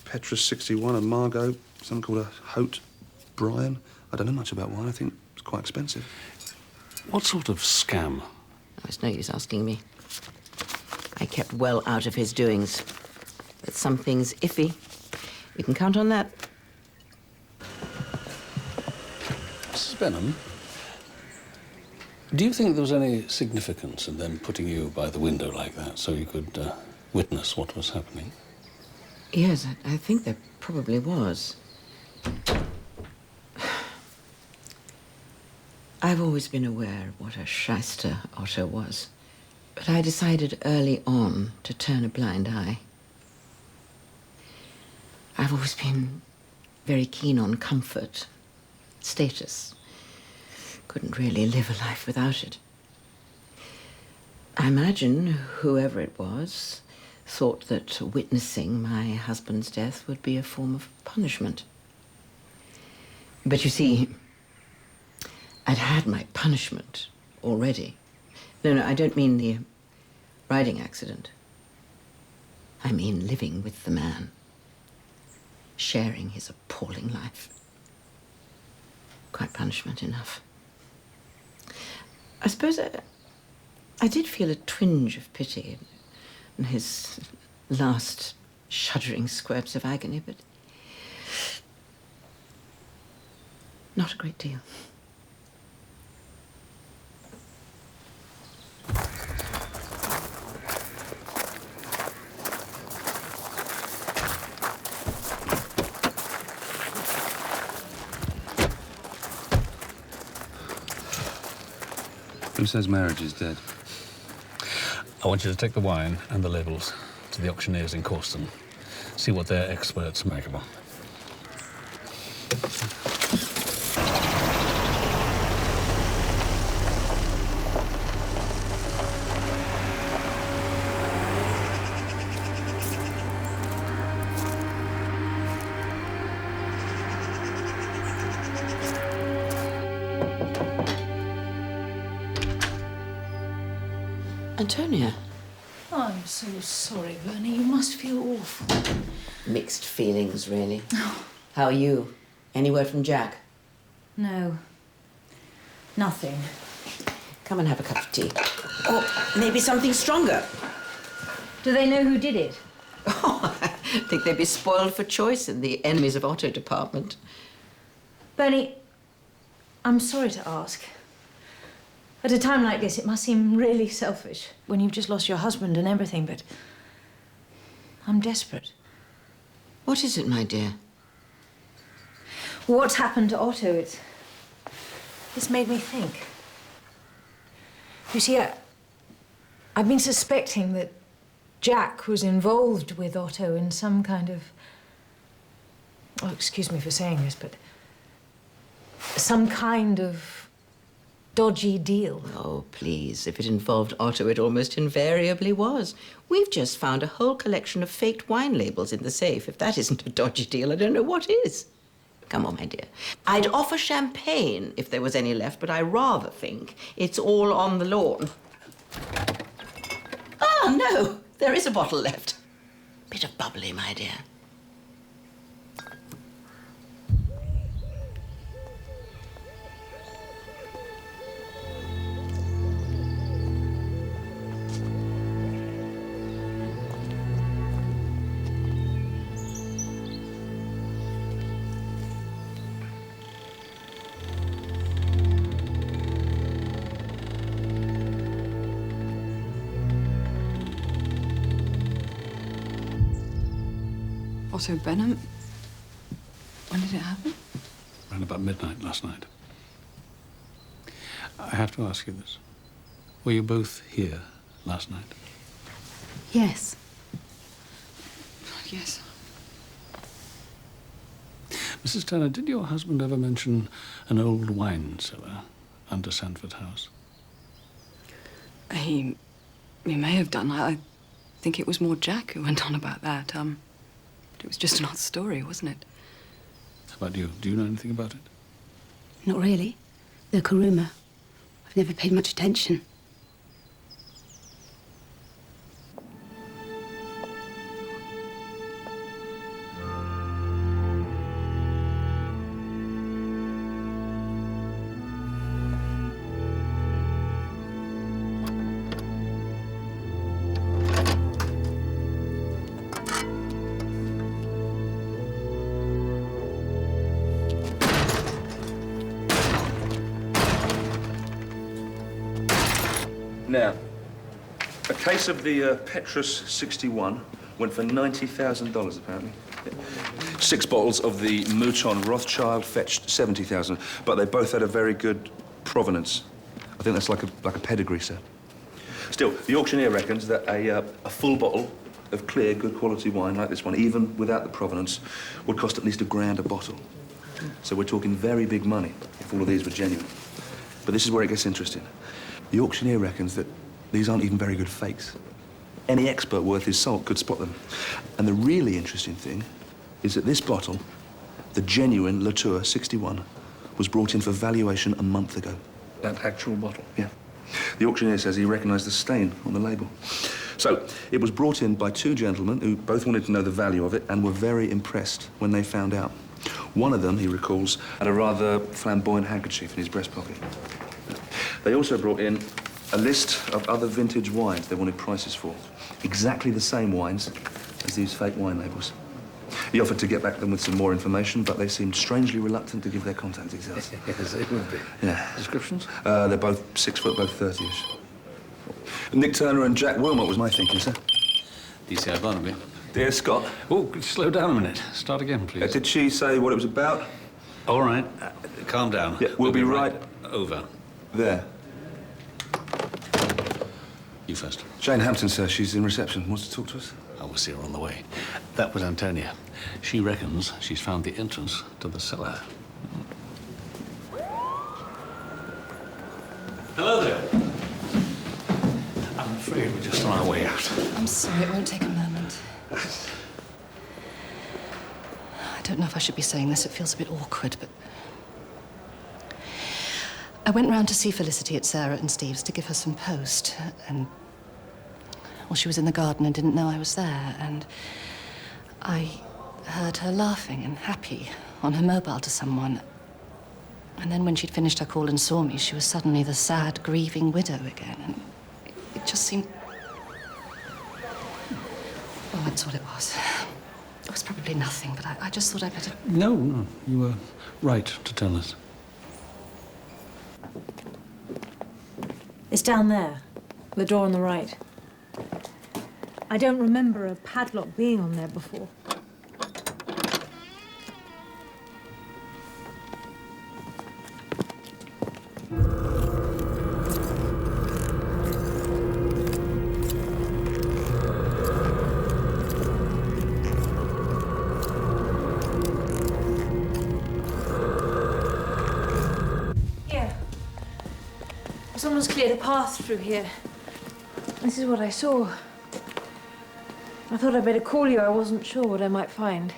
Petrus, 61. And Margot, something called a Haute Brian. I don't know much about wine. I think it's quite expensive. What sort of scam? Oh, it's no use asking me. I kept well out of his doings. But something's iffy. You can count on that. Mrs. Benham, do you think there was any significance in them putting you by the window like that so you could witness what was happening? Yes, I think there probably was. I've always been aware of what a shyster Otto was. But I decided early on to turn a blind eye. I've always been very keen on comfort, status. Couldn't really live a life without it. I imagine whoever it was thought that witnessing my husband's death would be a form of punishment. But you see, I'd had my punishment already. No, I don't mean the riding accident. I mean living with the man, sharing his appalling life. Quite punishment enough. I suppose I did feel a twinge of pity in his last shuddering squirts of agony, but not a great deal. Who says marriage is dead? I want you to take the wine and the labels to the auctioneers in Corston. See what their experts make of them. Antonia. I'm so sorry, Bernie. You must feel awful. Mixed feelings, really. How are you? Any word from Jack? No. Nothing. Come and have a cup of tea. Or maybe something stronger. Do they know who did it? I think they'd be spoiled for choice in the enemies of Otto department. Bernie, I'm sorry to ask. At a time like this, it must seem really selfish when you've just lost your husband and everything, but I'm desperate. What is it, my dear? What's happened to Otto? It's made me think. You see, I've been suspecting that Jack was involved with Otto in some kind of... Oh, excuse me for saying this, but... some kind of dodgy deal. Oh, please. If it involved Otto, it almost invariably was. We've just found a whole collection of faked wine labels in the safe. If that isn't a dodgy deal, I don't know what is. Come on, my dear. I'd offer champagne if there was any left, but I rather think it's all on the lawn. Ah, no, there is a bottle left. Bit of bubbly, my dear. Otto Benham? When did it happen? Around about midnight last night. I have to ask you this. Were you both here last night? Yes. Yes. Mrs. Turner, did your husband ever mention an old wine cellar under Sandford House? He may have done. I think it was more Jack who went on about that. It was just an odd story, wasn't it? How about you? Do you know anything about it? Not really. Local rumour. I've never paid much attention. Now, a case of the Petrus 61 went for $90,000, apparently. 6 bottles of the Mouton Rothschild fetched $70,000, but they both had a very good provenance. I think that's like a pedigree set. Still, the auctioneer reckons that a full bottle of clear, good quality wine like this one, even without the provenance, would cost at least £1,000 a bottle. So we're talking very big money if all of these were genuine. But this is where it gets interesting. The auctioneer reckons that these aren't even very good fakes. Any expert worth his salt could spot them. And the really interesting thing is that this bottle, the genuine Latour 61, was brought in for valuation a month ago. That actual bottle? Yeah. The auctioneer says he recognised the stain on the label. So, it was brought in by 2 gentlemen who both wanted to know the value of it and were very impressed when they found out. One of them, he recalls, had a rather flamboyant handkerchief in his breast pocket. They also brought in a list of other vintage wines they wanted prices for. Exactly the same wines as these fake wine labels. He offered to get back to them with some more information, but they seemed strangely reluctant to give their contact details. Yes, it would be. Yeah. Descriptions? They're both 6 foot, both 30-ish. Nick Turner and Jack Wilmot was my thinking, sir. DCI Barnaby. Dear Scott. Oh, slow down a minute. Start again, please. Did she say what it was about? All right. Calm down. Yeah, we'll be right over. There. You first. Jane Hampton, sir. She's in reception. Wants to talk to us? I will see her on the way. That was Antonia. She reckons she's found the entrance to the cellar. Hello there. I'm afraid we're just on our way out. I'm sorry, it won't take a moment. I don't know if I should be saying this. It feels a bit awkward, but... I went round to see Felicity at Sarah and Steve's to give her some post, and... well, she was in the garden and didn't know I was there, and I heard her laughing and happy on her mobile to someone. And then when she'd finished her call and saw me, she was suddenly the sad, grieving widow again, and it just seemed... oh, that's what it was. It was probably nothing, but I just thought I'd better... No, you were right to tell us. It's down there, the door on the right. I don't remember a padlock being on there before. Someone's cleared a path through here. This is what I saw. I thought I'd better call you. I wasn't sure what I might find.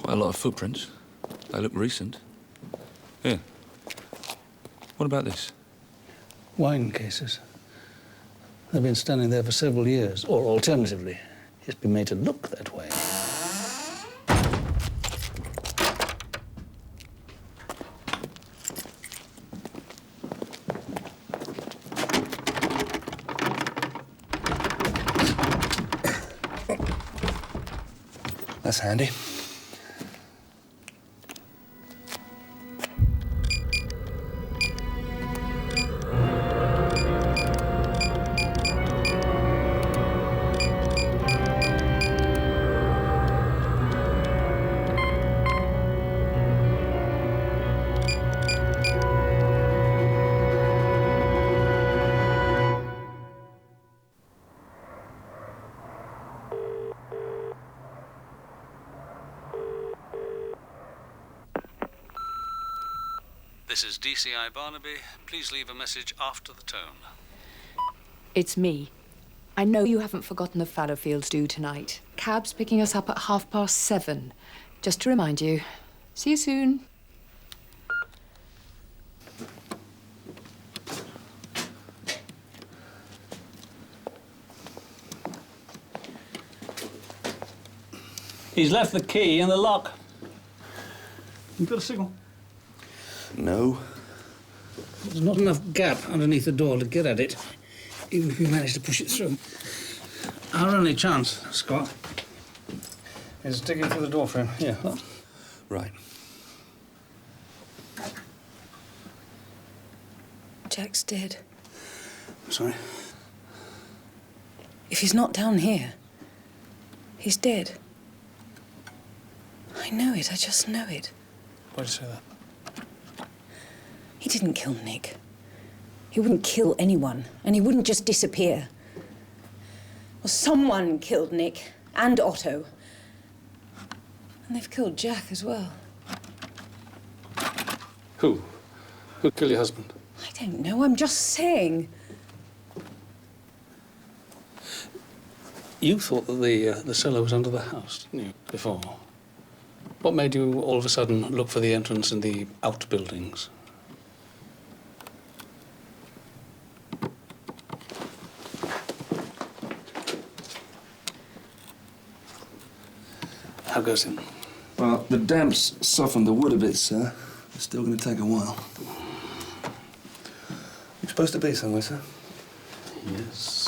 Quite a lot of footprints. They look recent. Here. What about this? Wine cases. They've been standing there for several years, or alternatively, it's been made to look that way. That's handy. This is DCI Barnaby. Please leave a message after the tone. It's me. I know you haven't forgotten the Fallowfields do tonight. Cab's picking us up at 7:30. Just to remind you. See you soon. He's left the key in the lock. You got a signal? No. There's not enough gap underneath the door to get at it, even if we manage to push it through. Our only chance, Scott, is digging through the door frame. Yeah, look. Right. Jack's dead. Sorry? If he's not down here, he's dead. I know it, I just know it. Why do you say that? He didn't kill Nick. He wouldn't kill anyone, and he wouldn't just disappear. Well, someone killed Nick and Otto. And they've killed Jack as well. Who? Who'd kill your husband? I don't know, I'm just saying. You thought that the cellar was under the house, didn't you, before? What made you all of a sudden look for the entrance in the outbuildings? How goes it? Well, the damp's softened the wood a bit, sir. It's still going to take a while. You're supposed to be somewhere, sir? Yes.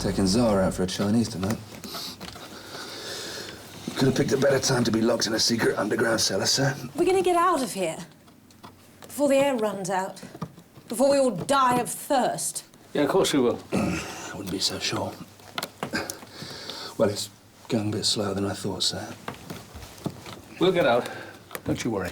Taking Zara out for a Chinese tonight. Could have picked a better time to be locked in a secret underground cellar, sir. We're going to get out of here before the air runs out, before we all die of thirst. Yeah, of course we will. I wouldn't be so sure. Well, it's going a bit slower than I thought, sir. We'll get out. Don't you worry.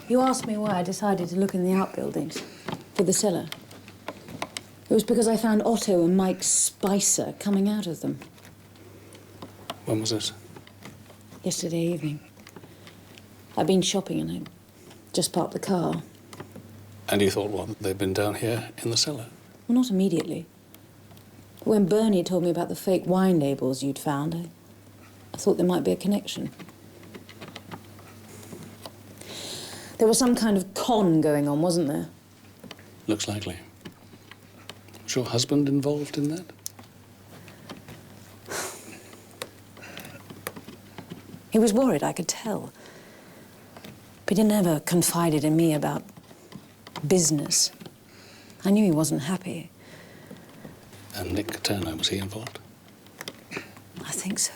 You asked me why I decided to look in the outbuildings for the cellar. It was because I found Otto and Mike Spicer coming out of them. When was this? Yesterday evening. I'd been shopping and I just parked the car. And you thought, what, they'd been down here in the cellar? Well, not immediately. When Bernie told me about the fake wine labels you'd found, I thought there might be a connection. There was some kind of con going on, wasn't there? Looks likely. Was your husband involved in that? He was worried, I could tell. But he never confided in me about business. I knew he wasn't happy. And Nick Turner, was he involved? I think so.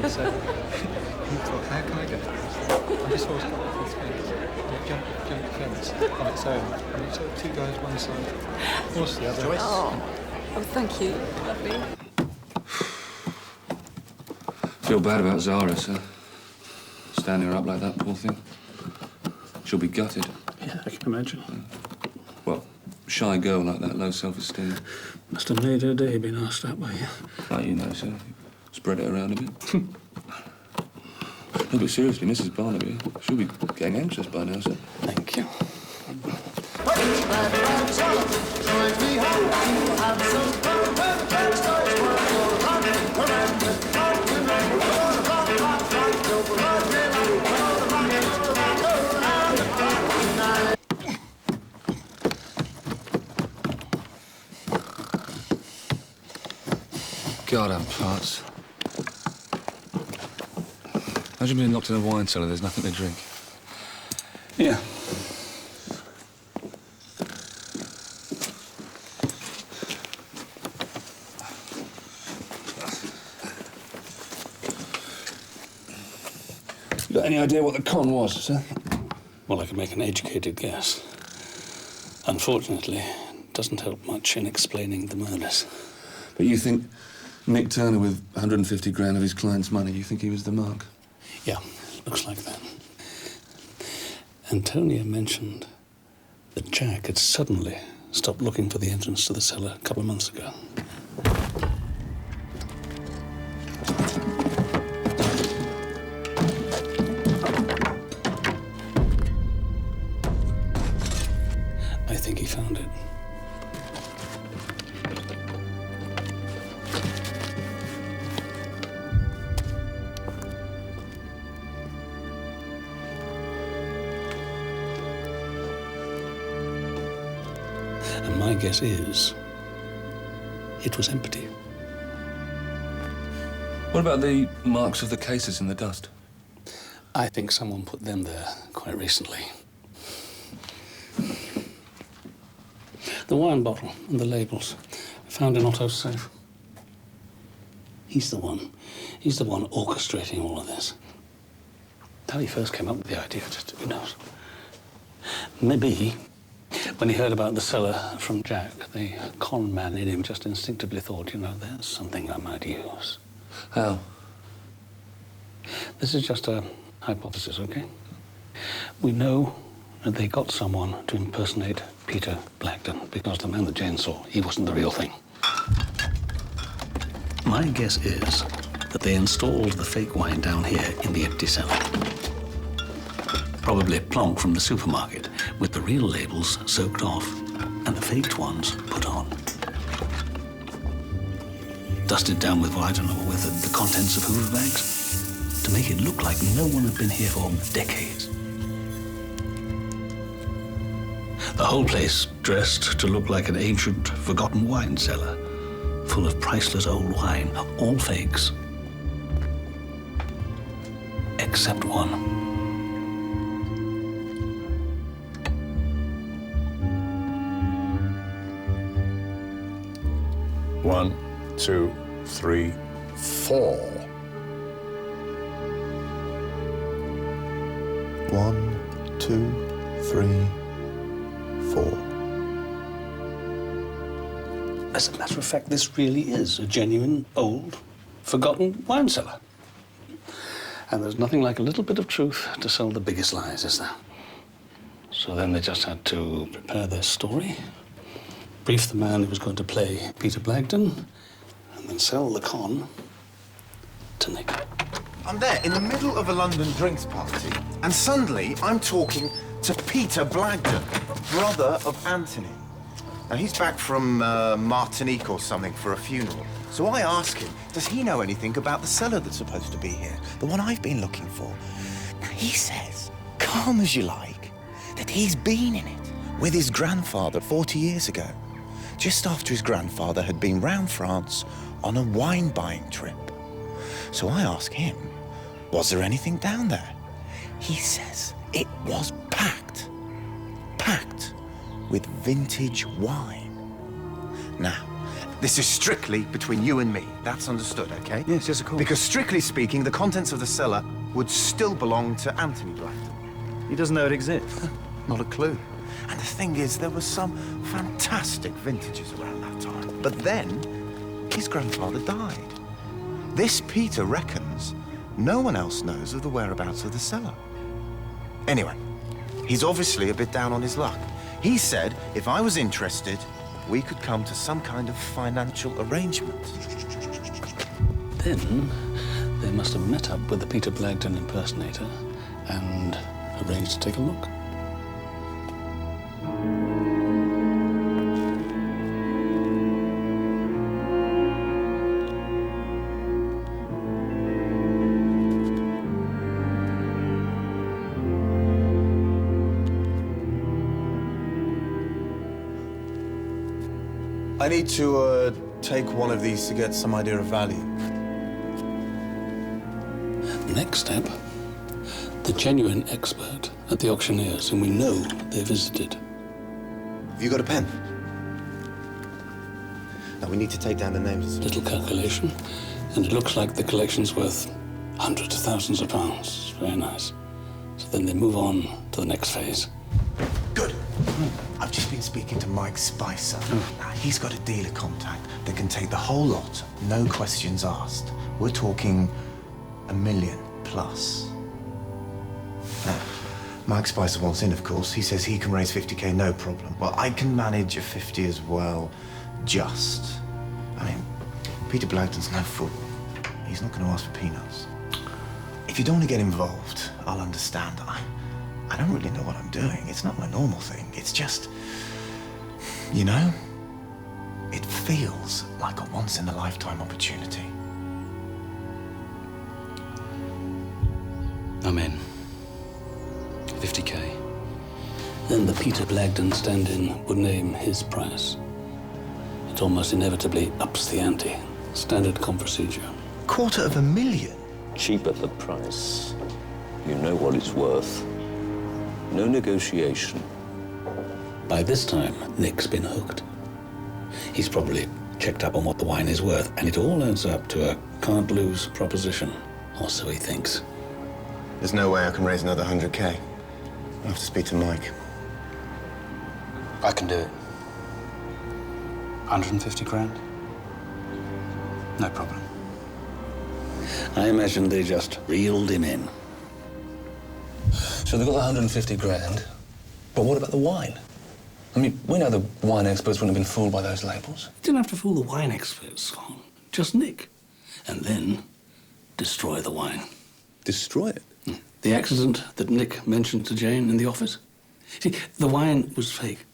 So, how can I get and this horse got off its fence. Jump the fence on its own. And it's two guys one side, horse the other. Oh, thank you. Lovely. Feel bad about Zara, sir. Standing her up like that, poor thing. She'll be gutted. Yeah, I can imagine. Well, shy girl like that, low self-esteem. Must have made her day being asked that way. Like you know, sir. Spread it around a bit. No, but seriously, Mrs. Barnaby, she'll be getting anxious by now, sir. Thank you. God, I'm parts. Imagine being locked in a wine cellar, there's nothing to drink. Yeah. You got any idea what the con was, sir? Well, I could make an educated guess. Unfortunately, it doesn't help much in explaining the murders. But you think Nick Turner with 150 grand of his client's money, you think he was the mark? Yeah, looks like that. Antonia mentioned that Jack had suddenly stopped looking for the entrance to the cellar a couple of months ago. I think he found it. And my guess is it was empty. What about the marks of the cases in the dust? I think someone put them there quite recently. The wine bottle and the labels found in Otto's safe. He's the one orchestrating all of this. How he first came up with the idea, just who knows. Maybe when he heard about the cellar from Jack, the con man in him just instinctively thought, you know, there's something I might use. How? This is just a hypothesis, okay? We know that they got someone to impersonate Peter Blackton because the man that Jane saw, he wasn't the real thing. My guess is that they installed the fake wine down here in the empty cellar. Probably plonk from the supermarket, with the real labels soaked off and the faked ones put on. Dusted down with, well, I don't know, with the contents of hoover bags to make it look like no one had been here for decades. The whole place dressed to look like an ancient, forgotten wine cellar, full of priceless old wine, all fakes. Except one. One, two, three, four. 1, 2, 3, 4. As a matter of fact, this really is a genuine, old, forgotten wine cellar. And there's nothing like a little bit of truth to sell the biggest lies, is there? So then they just had to prepare their story, brief the man who was going to play Peter Blagden, and then sell the con to Nick. I'm there in the middle of a London drinks party, and suddenly I'm talking to Peter Blagden, brother of Anthony. Now, he's back from Martinique or something for a funeral. So I ask him, does he know anything about the cellar that's supposed to be here? The one I've been looking for. Now, he says, calm as you like, that he's been in it with his grandfather 40 years ago, just after his grandfather had been round France on a wine buying trip. So I ask him, was there anything down there? He says it was packed with vintage wine. Now, this is strictly between you and me. That's understood, okay? Yes, of course. Because strictly speaking, the contents of the cellar would still belong to Anthony Blagden. He doesn't know it exists. Not a clue. And the thing is, there were some fantastic vintages around that time. But then, his grandfather died. This Peter reckons no one else knows of the whereabouts of the cellar. Anyway, he's obviously a bit down on his luck. He said if I was interested, we could come to some kind of financial arrangement. Then they must have met up with the Peter Blagden impersonator and arranged to take a look. I need to take one of these to get some idea of value. Next step, the genuine expert at the auctioneers, whom we know they visited. Have you got a pen? Now, we need to take down the names. Little calculation, and it looks like the collection's worth hundreds of thousands of pounds. Very nice. So then they move on to the next phase. Good. I've just been speaking to Mike Spicer. Now, he's got a dealer contact that can take the whole lot, no questions asked. We're talking $1 million plus. Now, Mike Spicer wants in, of course. He says he can raise 50K, no problem. Well, I can manage a 50 as well, just. I mean, Peter Blagden's no fool. He's not going to ask for peanuts. If you don't want to get involved, I'll understand. I don't really know what I'm doing. It's not my normal thing. It's just, you know, it feels like a once-in-a-lifetime opportunity. I'm in. 50K. Then the Peter Blagden stand-in would name his price. It almost inevitably ups the ante. Standard com procedure. $250,000? Cheap at the price. You know what it's worth. No negotiation. By this time, Nick's been hooked. He's probably checked up on what the wine is worth, and it all adds up to a can't-lose proposition, or so he thinks. There's no way I can raise another 100K. I'll have to speak to Mike. I can do it. 150 grand? No problem. I imagine they just reeled him in. So they've got the 150 grand, but what about the wine? I mean, we know the wine experts wouldn't have been fooled by those labels. You didn't have to fool the wine experts, Scott. Just Nick. and then destroy the wine. Destroy it? The accident that Nick mentioned to Jane in the office. See, the wine was fake.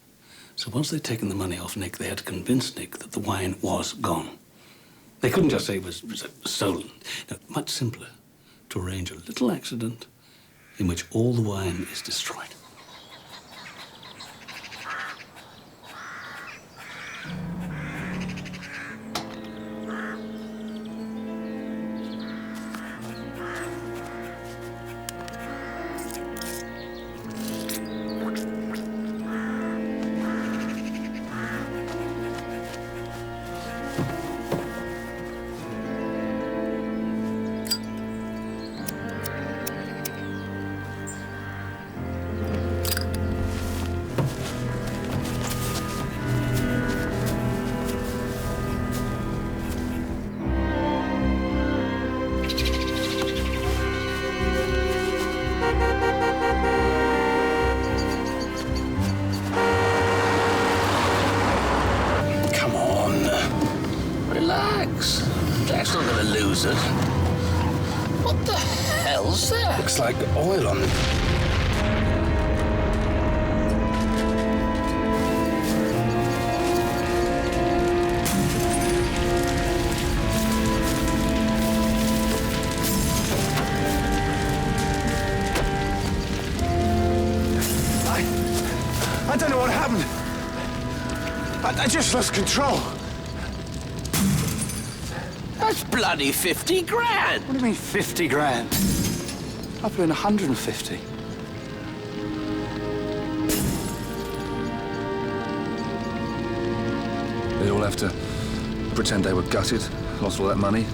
So once they'd taken the money off Nick, they had to convince Nick that the wine was gone. They couldn't just say it was stolen. No, much simpler to arrange a little accident in which all the wine is destroyed. Jack's not gonna lose it. What the hell's that? Looks like oil on it. I don't know what happened. I just lost control. That's bloody 50 grand. What do you mean 50 grand? I put in 150. They all have to pretend they were gutted, lost all that money.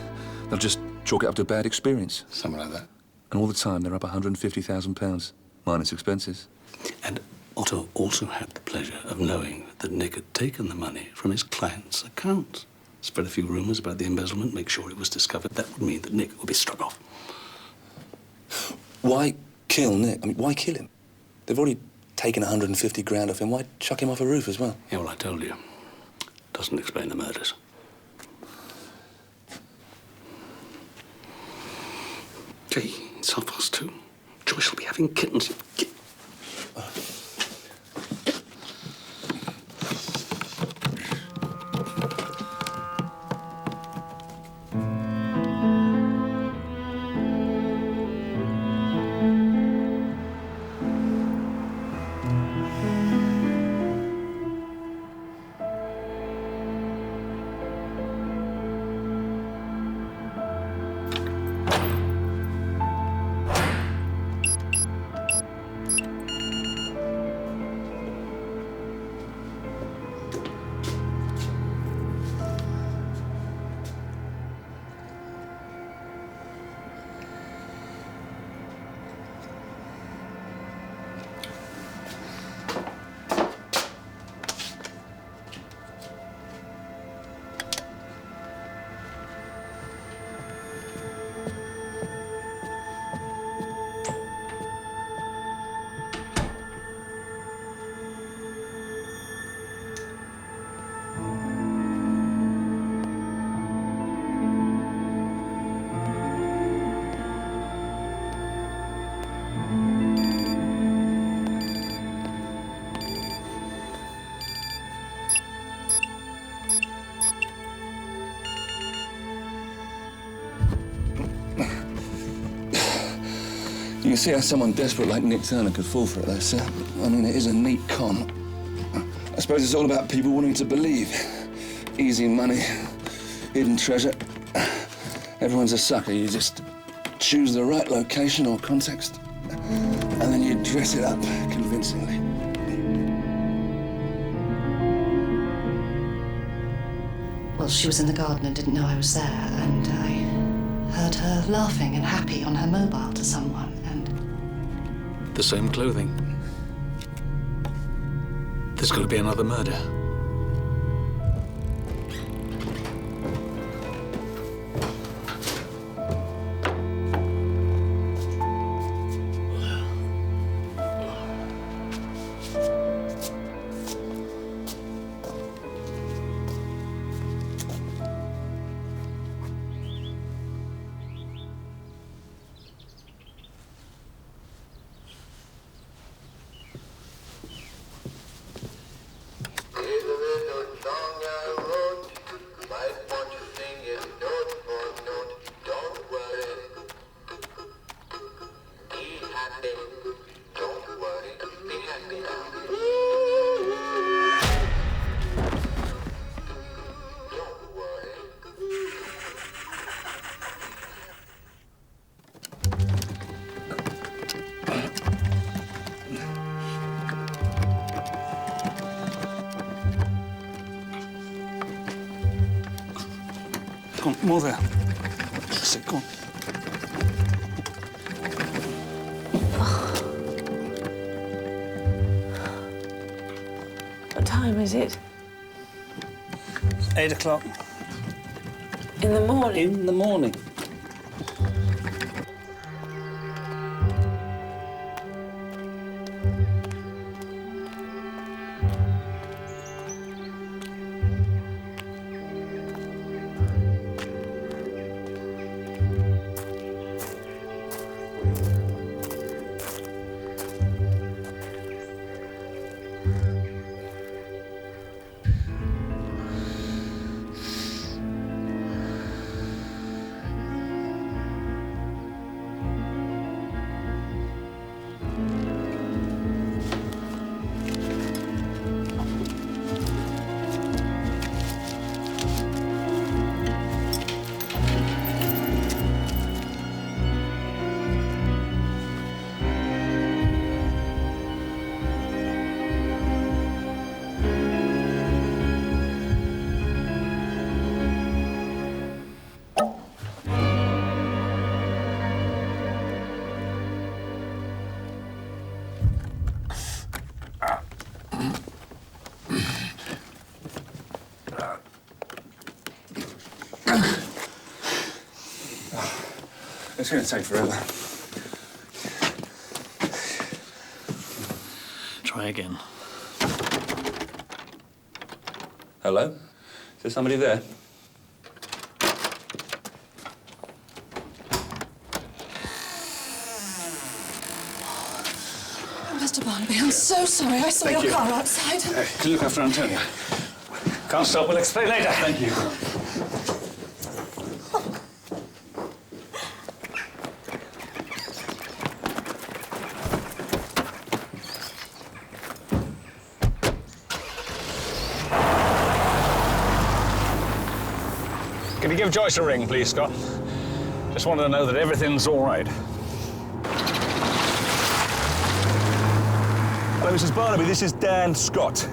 They'll just chalk it up to a bad experience. Something like that. And all the time, they're up £150,000, minus expenses. And Otto also had the pleasure of knowing that Nick had taken the money from his client's account. Spread a few rumours about the embezzlement, make sure it was discovered. That would mean that Nick would be struck off. Why kill Nick? I mean, why kill him? They've already taken 150 grand off him. Why chuck him off a roof as well? Yeah, well, I told you. Doesn't explain the murders. Gee, it's 2:30. Joyce will be having kittens. You can see how someone desperate like Nick Turner could fall for it, though, sir. I mean, it is a neat con. I suppose it's all about people wanting to believe. Easy money, hidden treasure. Everyone's a sucker. You just choose the right location or context, and then you dress it up convincingly. Well, she was in the garden and didn't know I was there, and I heard her laughing and happy on her mobile to someone, and... The same clothing. There's got to be another murder. Come on, more there. That's it, come on. What time is it? 8 o'clock. In the morning? In the morning. It's going to take forever. Try again. Hello? Is there somebody there? Mr. Barnaby, I'm so sorry. I saw Thank your you. car outside. Can you look after Antonia? Can't stop, we'll explain later. Thank you. Can you give Joyce a ring, please, Scott? Just wanted to know that everything's all right. Hello, Mrs. Barnaby. This is Dan Scott.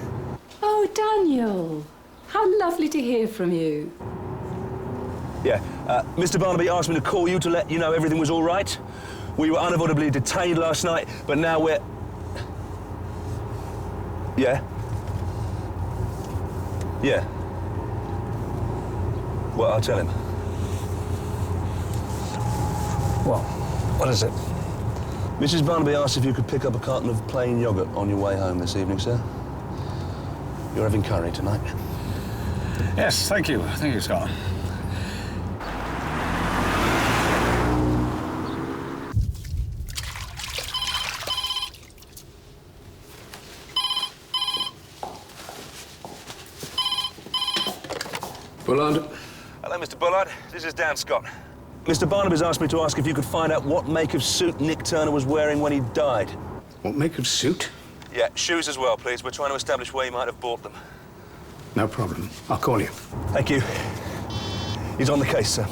Oh, Daniel. How lovely to hear from you. Yeah, Mr. Barnaby asked me to call you to let you know everything was all right. We were unavoidably detained last night, but now we're... Yeah? Yeah. Well, I'll tell him. Well, what is it? Mrs. Barnaby asked if you could pick up a carton of plain yoghurt on your way home this evening, sir. You're having curry tonight. Yes, thank you. Thank you, Scott. Bullard? Hello, Mr. Bullard. This is Dan Scott. Mr. Barnaby's asked me to ask if you could find out what make of suit Nick Turner was wearing when he died. What make of suit? Yeah, shoes as well, please. We're trying to establish where he might have bought them. No problem. I'll call you. Thank you. He's on the case, sir.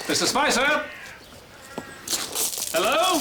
Mr. Spicer? Hello?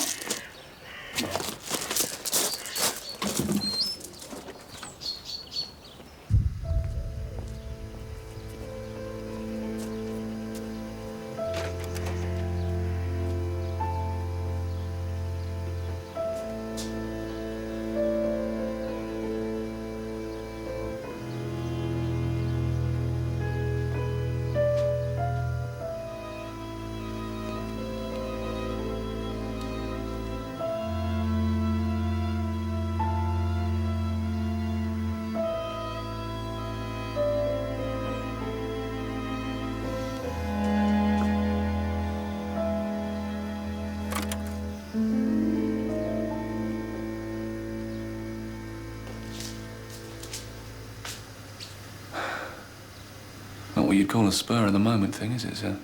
Not what you'd call a spur of the moment thing, is it, sir?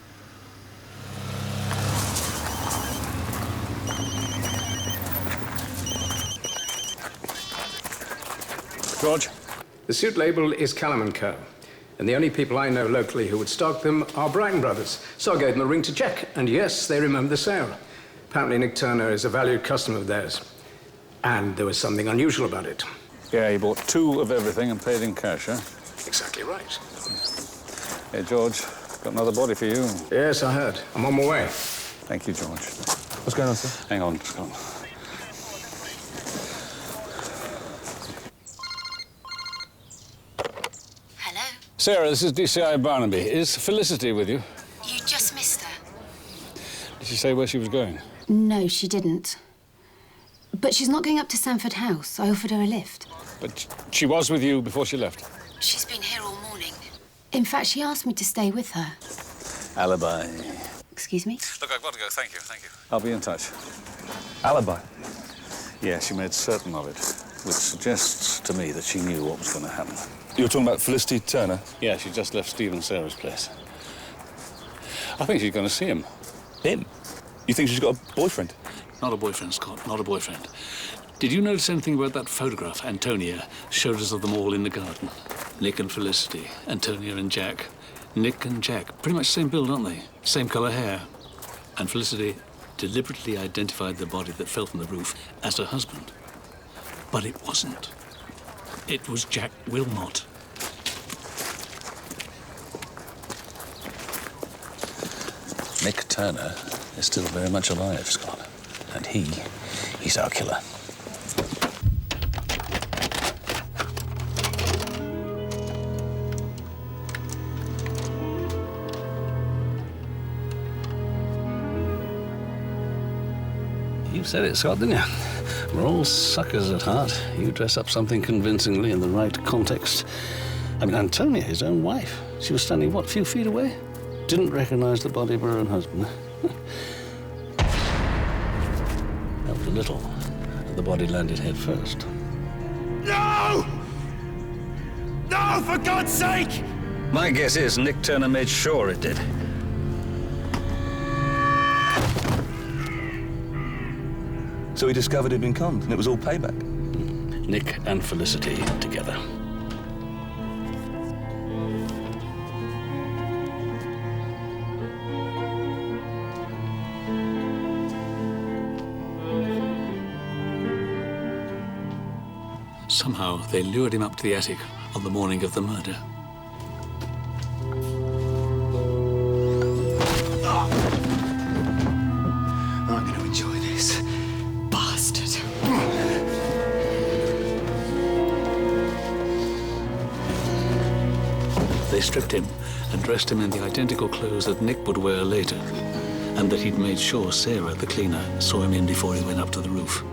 George? The suit label is Callum & Co. And the only people I know locally who would stock them are Brighton brothers. So I gave them the ring to check. And yes, they remember the sale. Apparently Nick Turner is a valued customer of theirs. And there was something unusual about it. Yeah, he bought 2 of everything and paid in cash, huh? Exactly right. Hey, George, got another body for you. Yes, I heard. I'm on my way. Thank you, George. What's going on, sir? Hang on, Scott. Hello? Sarah, this is DCI Barnaby. Is Felicity with you? You just missed her. Did she say where she was going? No, she didn't. But she's not going up to Sanford House. I offered her a lift. But she was with you before she left? She's been here all morning. In fact, she asked me to stay with her. Alibi. Excuse me? Look, I've got to go. Thank you, thank you. I'll be in touch. Alibi? Yeah, she made certain of it, which suggests to me that she knew what was going to happen. You were talking about Felicity Turner? Yeah, she just left Steve and Sarah's place. I think she's going to see him. Him? You think she's got a boyfriend? Not a boyfriend, Scott, not a boyfriend. Did you notice anything about that photograph Antonia showed us of them all in the garden? Nick and Felicity, Antonia and Jack. Nick and Jack, pretty much same build, aren't they? Same colour hair. And Felicity deliberately identified the body that fell from the roof as her husband. But it wasn't. It was Jack Wilmot. Nick Turner is still very much alive, Scott. And he's our killer. You said it, Scott, didn't you? We're all suckers at heart. You dress up something convincingly in the right context. I mean, Antonia, his own wife, she was standing, what, a few feet away? Didn't recognize the body of her own husband. Helped a little. The body landed head first. No! No, for God's sake! My guess is Nick Turner made sure it did. So he discovered he'd been conned, and it was all payback. Nick and Felicity together. Somehow, they lured him up to the attic on the morning of the murder. I'm going to enjoy this. Bastard. They stripped him and dressed him in the identical clothes that Nick would wear later, and that he'd made sure Sarah, the cleaner, saw him in before he went up to the roof.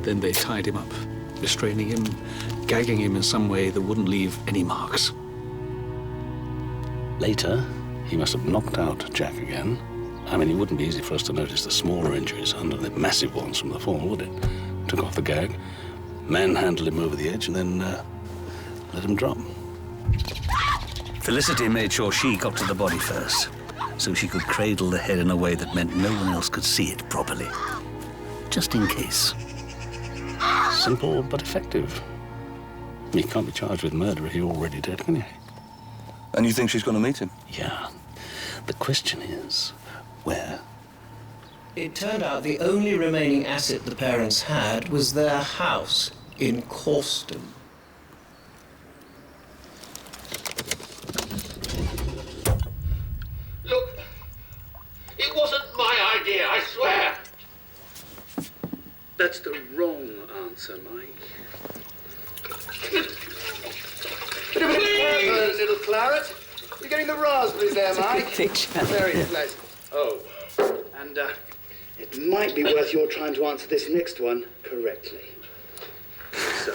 Then they tied him up, restraining him, gagging him in some way that wouldn't leave any marks. Later, he must have knocked out Jack again. I mean, it wouldn't be easy for us to notice the smaller injuries under the massive ones from the fall, would it? Took off the gag, manhandled him over the edge, and then let him drop. Felicity made sure she got to the body first, so she could cradle the head in a way that meant no one else could see it properly. Just in case. Simple but effective. You can't be charged with murder if you're already dead, can you? And you think she's going to meet him? Yeah. The question is, where? It turned out the only remaining asset the parents had was their house in Causton. Look, it wasn't my idea, I swear. That's the wrong answer, Mike. Please, little claret. You're getting the raspberries there, Mike. Very pleasant. Oh, and it might be worth your trying to answer this next one correctly. So,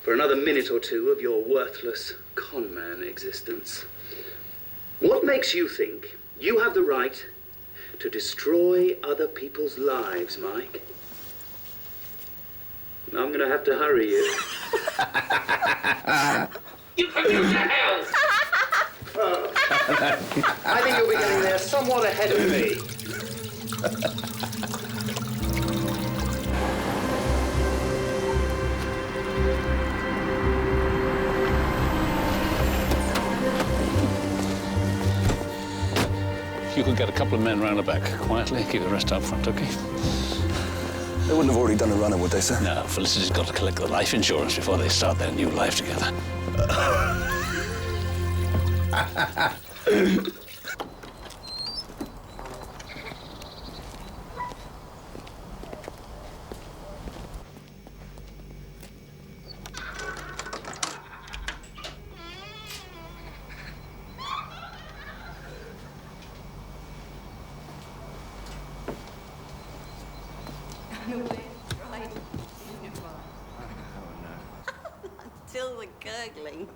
for another minute or two of your worthless conman existence, what makes you think you have the right to destroy other people's lives, Mike? I'm going to have to hurry you. You can go to hell! Oh. I think you'll be getting there somewhat ahead of me. you could get a couple of men round the back quietly, keep the rest out front, OK? They wouldn't have already done a runner, would they, sir? No, Felicity's got to collect the life insurance before they start their new life together. Till the gurgling.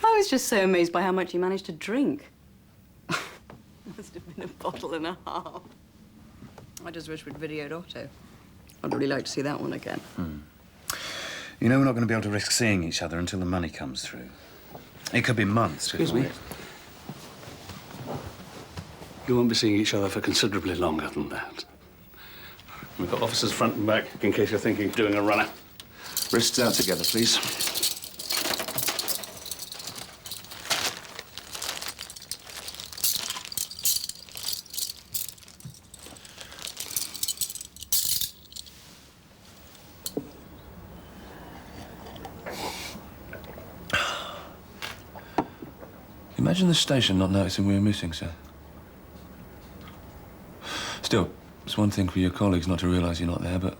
I was just so amazed by how much you managed to drink. Must have been a bottle and a half. I just wish we'd videoed Otto. I'd really like to see that one again. You know, we're not going to be able to risk seeing each other until the money comes through. It could be months. Excuse me. You won't be seeing each other for considerably longer than that. We've got officers front and back, in case you're thinking of doing a runner. Wrists out together, please. Imagine the station not noticing we were missing, sir. Still, it's one thing for your colleagues not to realise you're not there, but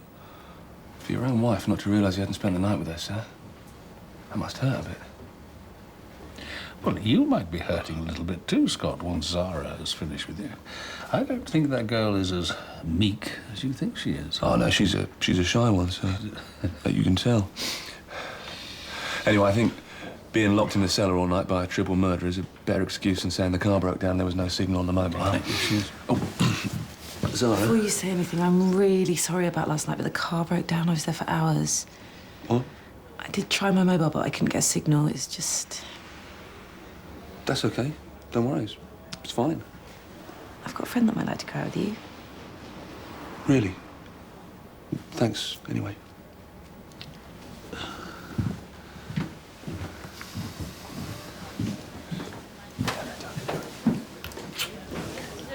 for your own wife not to realise you hadn't spent the night with her, sir, that must hurt a bit. Well, you might be hurting a little bit too, Scott, once Zara has finished with you. I don't think that girl is as meek as you think she is. Oh, no, she's a shy one, sir. That you can tell. Anyway, I think being locked in the cellar all night by a triple murderer is a better excuse than saying the car broke down and there was no signal on the mobile. Zara? Before you say anything, I'm really sorry about last night, but the car broke down. I was there for hours. What? I did try my mobile, but I couldn't get a signal. It's just... That's okay. Don't worry. It's fine. I've got a friend that might like to go out with you. Really? Thanks, anyway.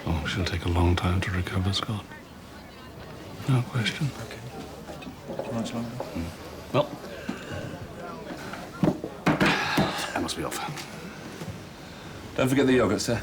Oh, she'll take a long time to recover, Scott. No question. Well, I must be off. Don't forget the yogurt, sir.